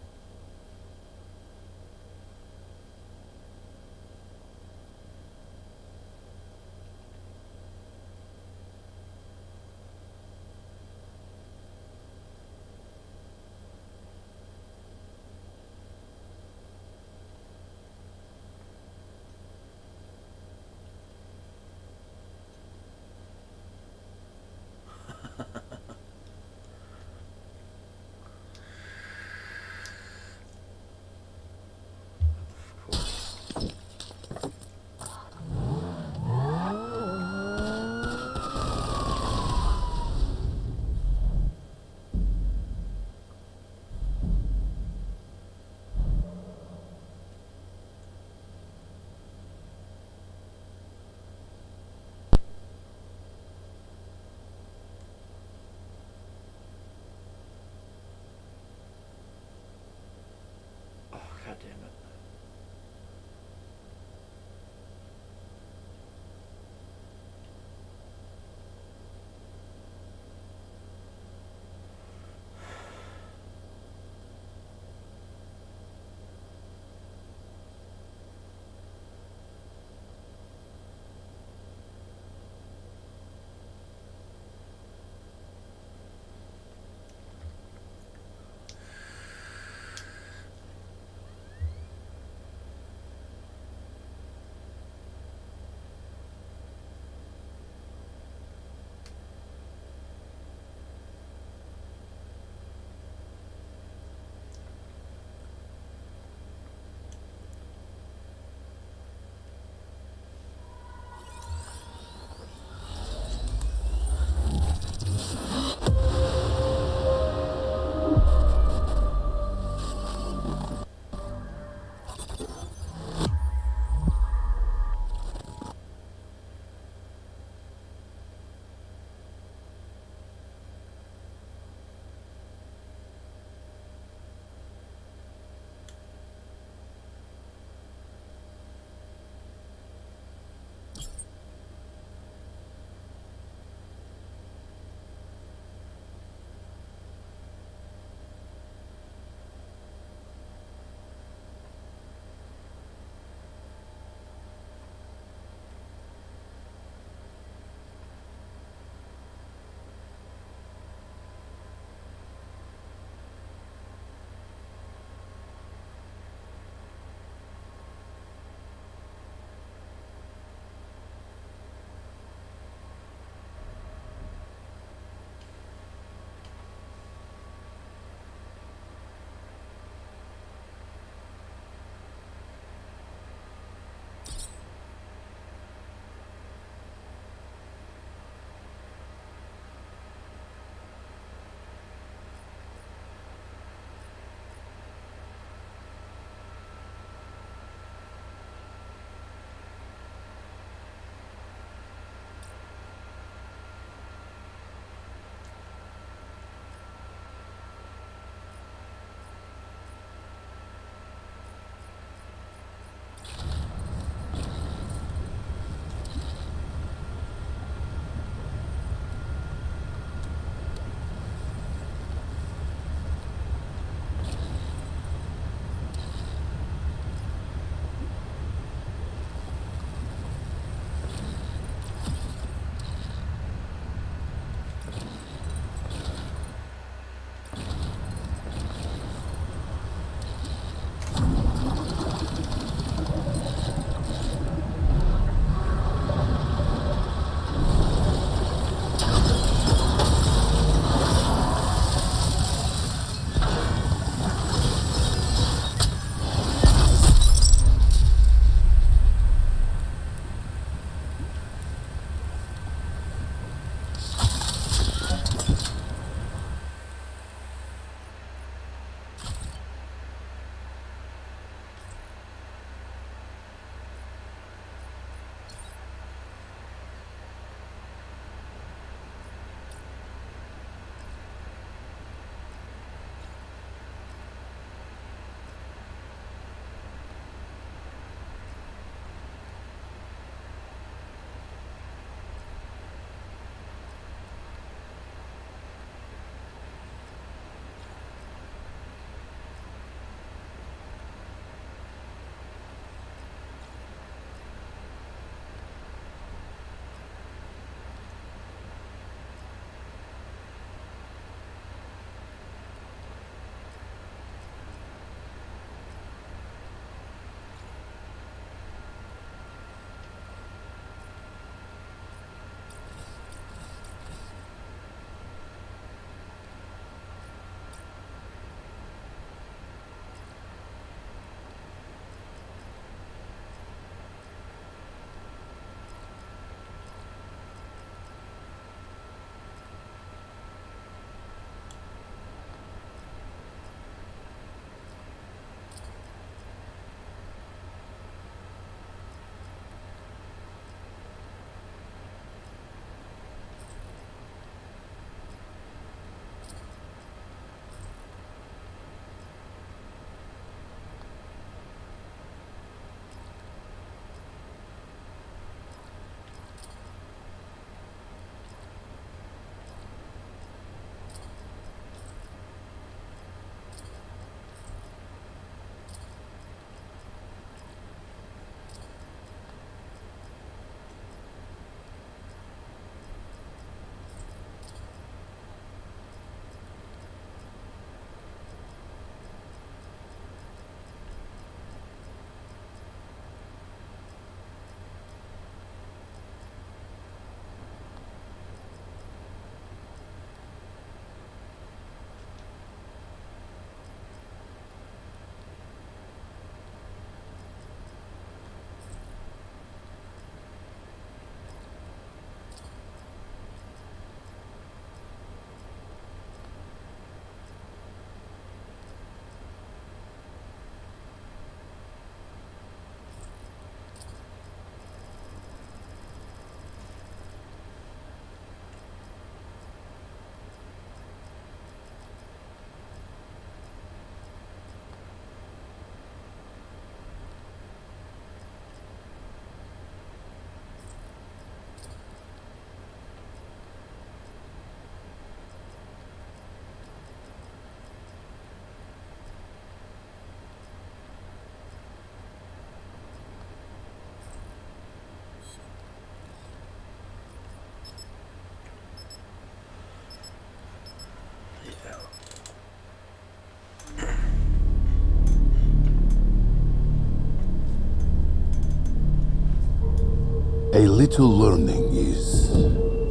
A little learning is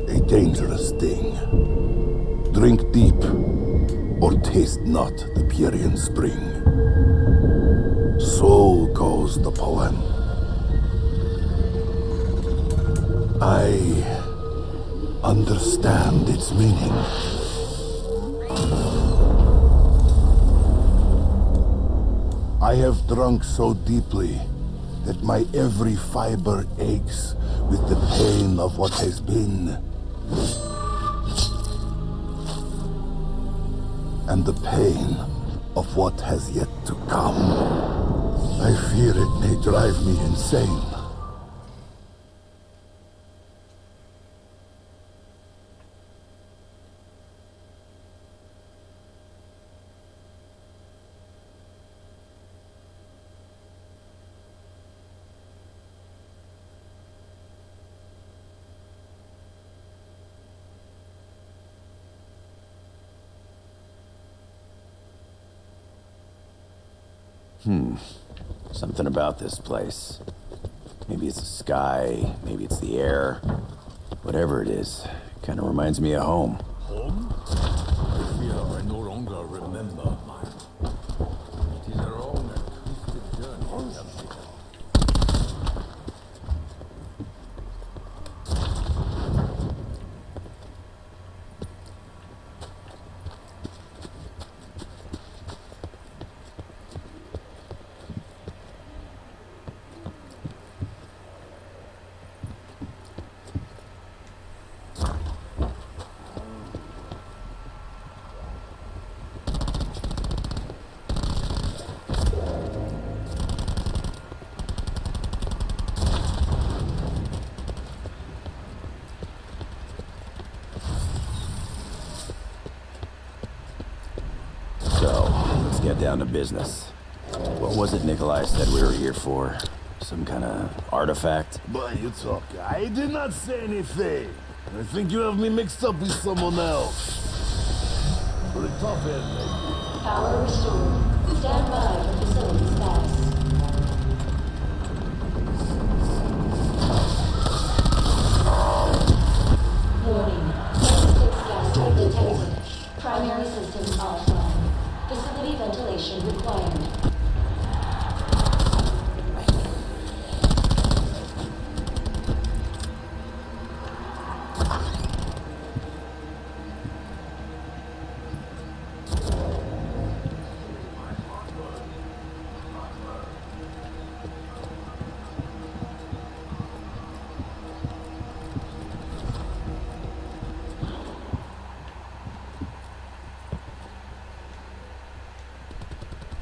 a dangerous thing. Drink deep, or taste not the Pierian spring. So goes the poem. I understand its meaning. I have drunk so deeply that my every fiber aches with the pain of what has been. And the pain of what has yet to come. I fear it may drive me insane. Something about this place. Maybe it's the sky, maybe it's the air. Whatever it is, kind of reminds me of home. Home? I fear I no longer remember mine. It is a wrong and twisted journey we have taken. Get down to business. What was it Nikolai said we were here for? Some kind of artifact? But you talk. I did not say anything. I think you have me mixed up with someone else. Pretty tough head, mate. Power restored. Stand by for facilities pass. Warning. 96 gas leak detected. Primary systems offline. Facility ventilation required.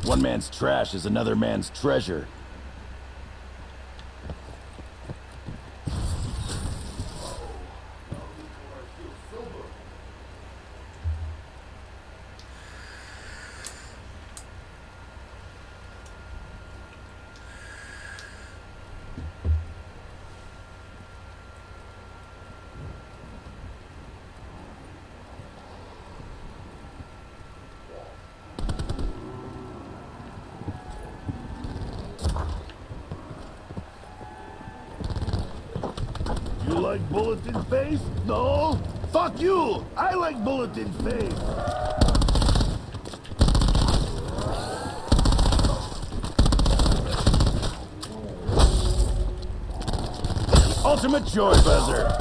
One man's trash is another man's treasure. You like bullet in face? No? Fuck you! I like bullet in face! Ultimate joy buzzer!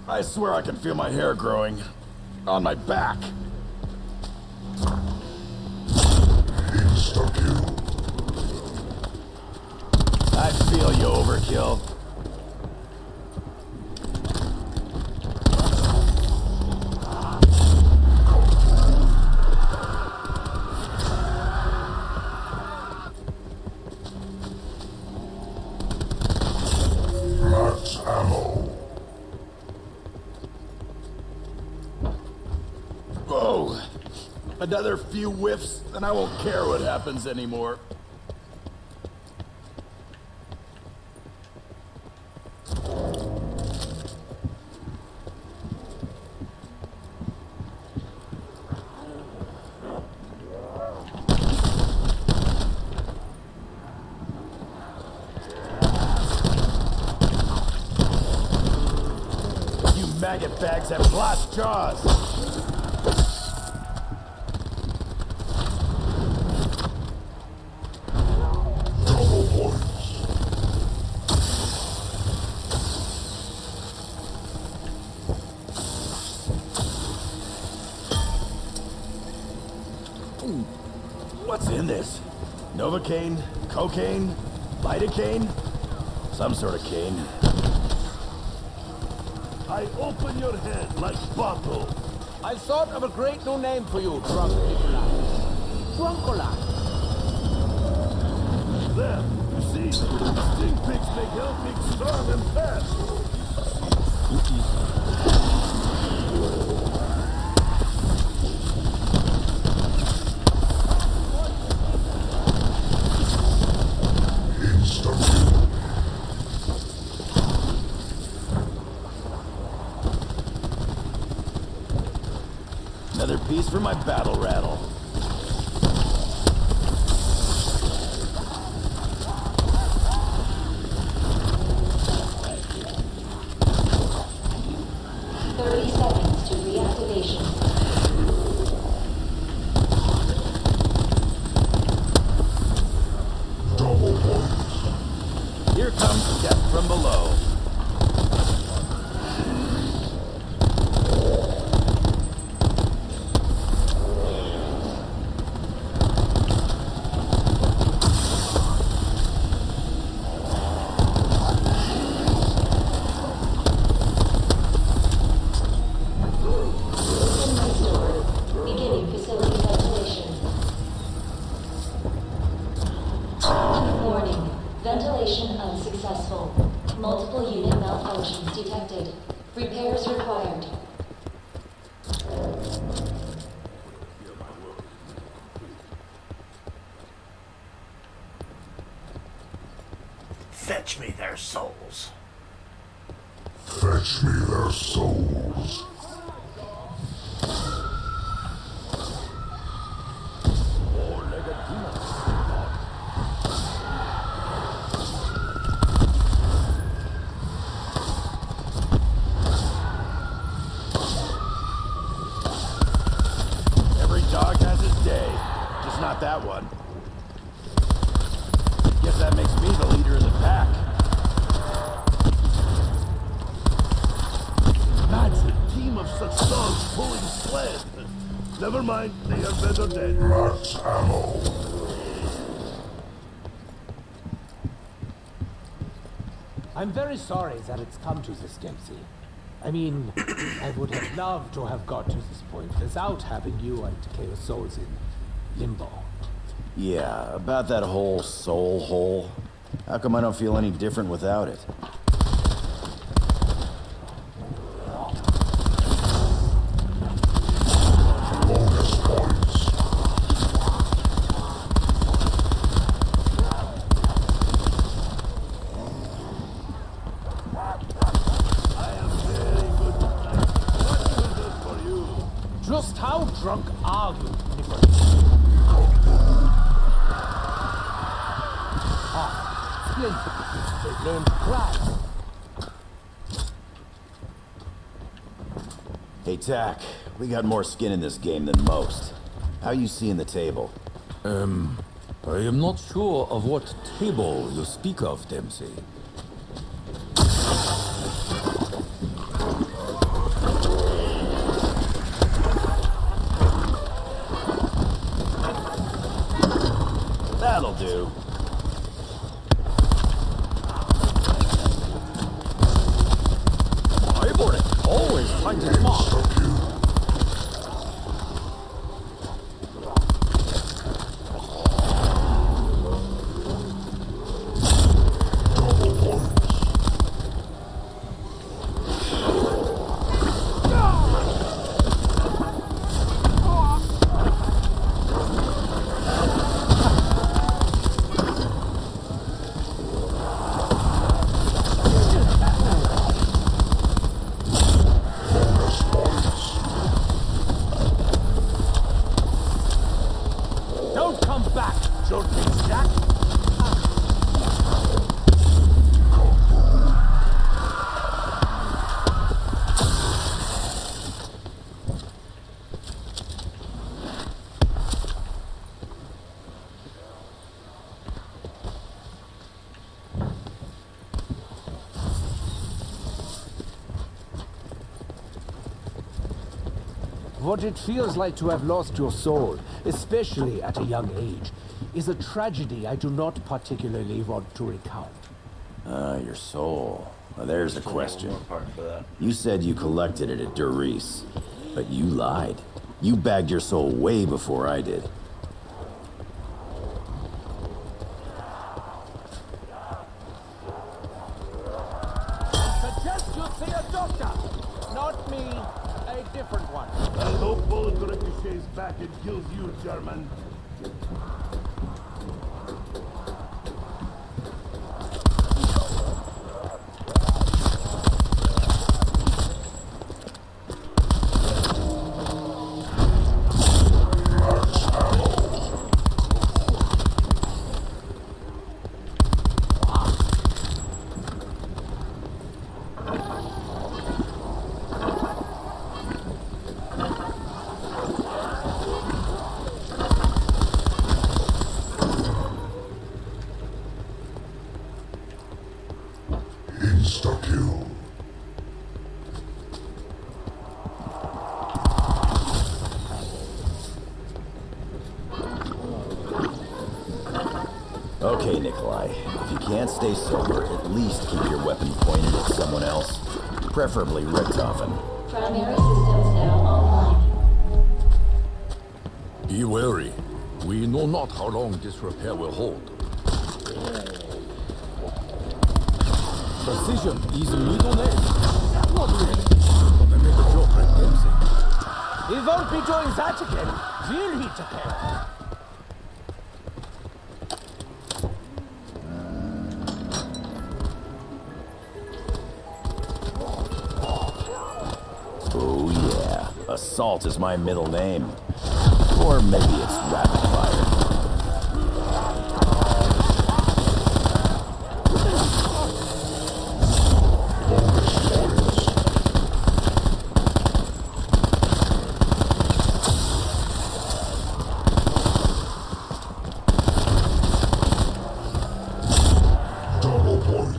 I swear I can feel my hair growing. On my back. I feel you, Overkill. Oh, another few whiffs, and I won't care what happens anymore. You maggot bags have glass jaws. What's in this? Novocaine? Cocaine? Lidocaine? Some sort of cane. I open your head like bottle. I thought of a great new name for you, Drunk Nikolai. Drunkola. There, you see? Stink pigs make help big, strong, and fast. Another piece for my battle rattle. Seconds to reactivation. Here comes death from below. Beginning facility ventilation. Warning. Ventilation unsuccessful. Multiple unit malfunctions detected. Repairs required. Fetch me their souls. Fetch me their souls. Every dog has his day, just not that one. Guess that makes me the leader of the pack. Imagine a team of such dogs pulling sled. Never mind, they are better dead. That's ammo. I'm very sorry that it's come to this, Dempsey. I mean, I would have loved to have got to this point without having you and Chaos Souls in limbo. Yeah, about that whole soul hole. How come I don't feel any different without it? Bonus points. Just how drunk are you, Nicholas? Ah, splendid. They've learned to cry. Hey, Tack, we got more skin in this game than most. How you seeing the table? I am not sure of what table you speak of, Dempsey. That'll do. Eyeball it. Always find it mark. Double What it feels like to have lost your soul, especially at a young age, is a tragedy I do not particularly want to recount. Your soul. Well, there's the One question. more part for that. You said you collected it at Doris, but you lied. You bagged your soul way before I did. Suggest you see a doctor! Not me, a different one. I hope bullet ricochets back and kills you, German. Insta-kill. Okay, Nikolai. If you can't stay sober, at least keep your weapon pointed at someone else. Preferably Richtofen. Primary systems now online. Be wary. We know not how long this repair will hold. Precision is middle name. Not really. But I made a joke at Dempsey. He won't be doing that again, will he, Takeo? Oh yeah, Assault is my middle name. Or maybe it's Rapid Fire. Double points.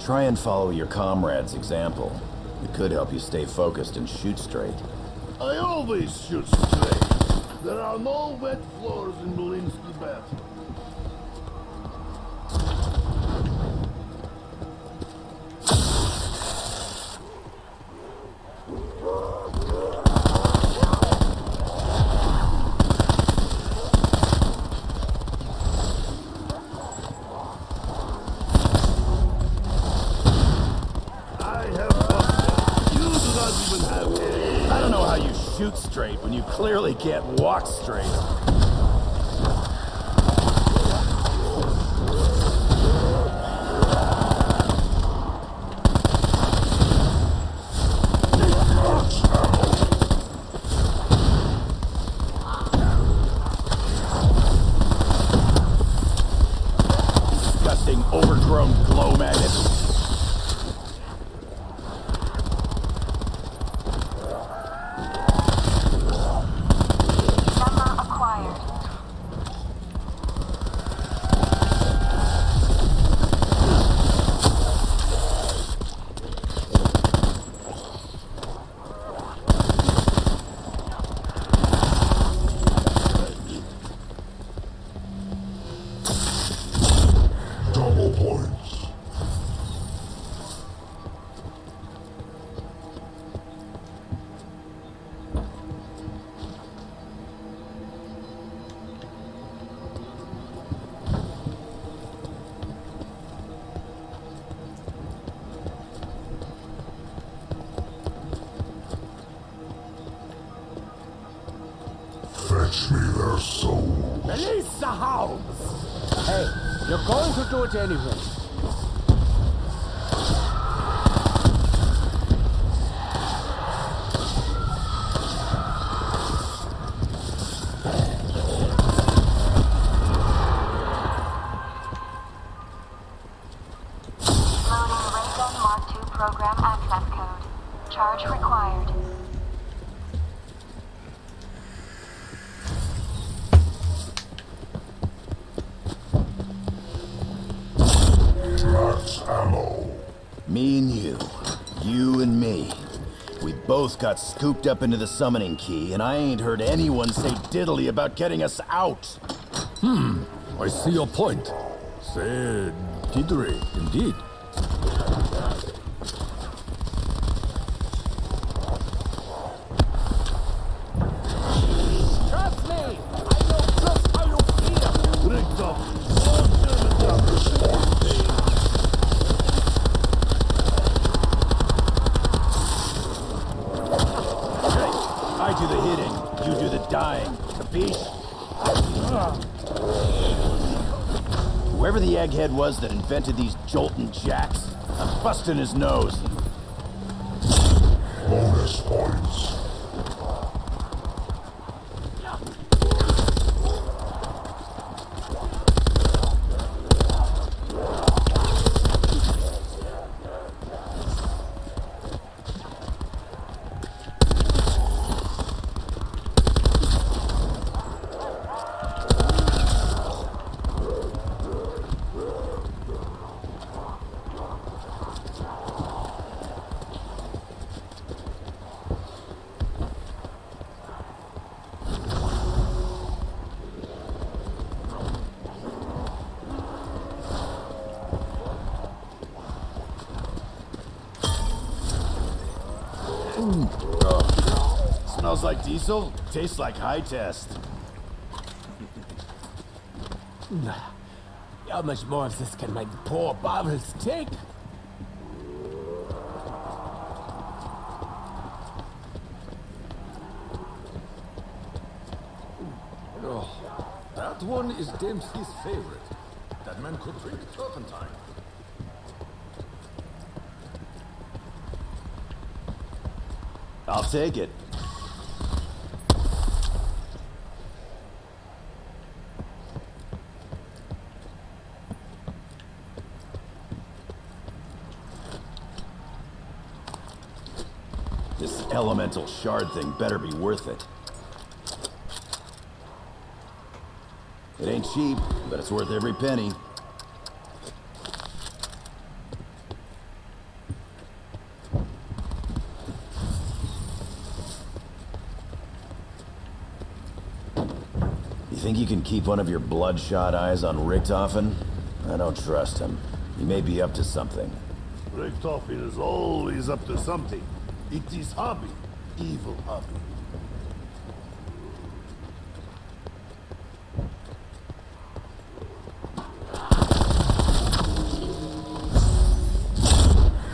Try and follow your comrade's example. It could help you stay focused and shoot straight. I always shoot straight. There are no wet floors in Belinsky bathroom. I have busted. You do not even have hair. I don't know how you shoot straight when you clearly can't walk straight. Disgusting, overgrown glow magnet. Number acquired. Double points. Fetch me their souls. Release the hounds! Hey, you're going to do it anyway. Loading Raygun Mark II program access code. Charge required. Me and you. You and me. We both got scooped up into the summoning key, and I ain't heard anyone say diddly about getting us out. I see your point. Said diddly, indeed. Trust me! I know just how you feel! Rigged up. I do the hitting, you do the dying. Capiche? Whoever the egghead was that invented these joltin' jacks, I'm busting his nose. Bonus points. Smells like diesel, tastes like high test. How much more of this can my poor bowels take? Oh, that one is Dempsey's favorite. That man could drink turpentine. I'll take it. This elemental shard thing better be worth it. It ain't cheap, but it's worth every penny. You think you can keep one of your bloodshot eyes on Richtofen? I don't trust him. He may be up to something. Richtofen is always up to something. It's his hobby. Evil hobby.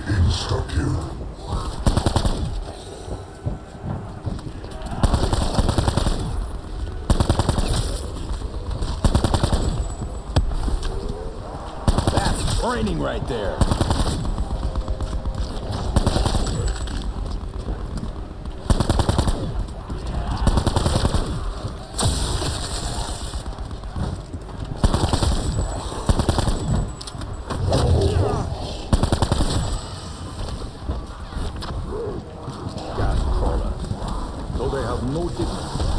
Insta-kill. That's training right there. Though they have no dignity,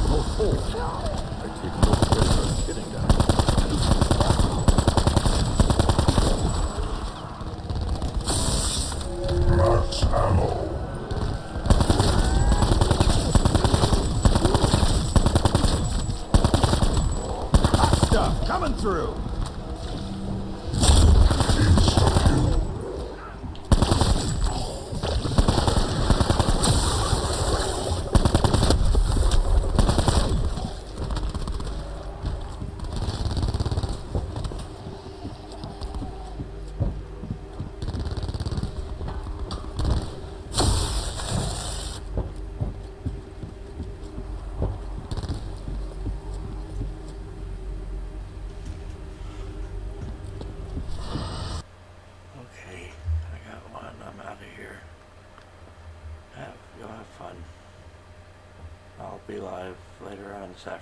no soul, I take no pleasure in killing them. Max ammo. Hot stuff coming through. Okay, I got one. I'm out of here. You'll have fun. I'll be live later on this afternoon.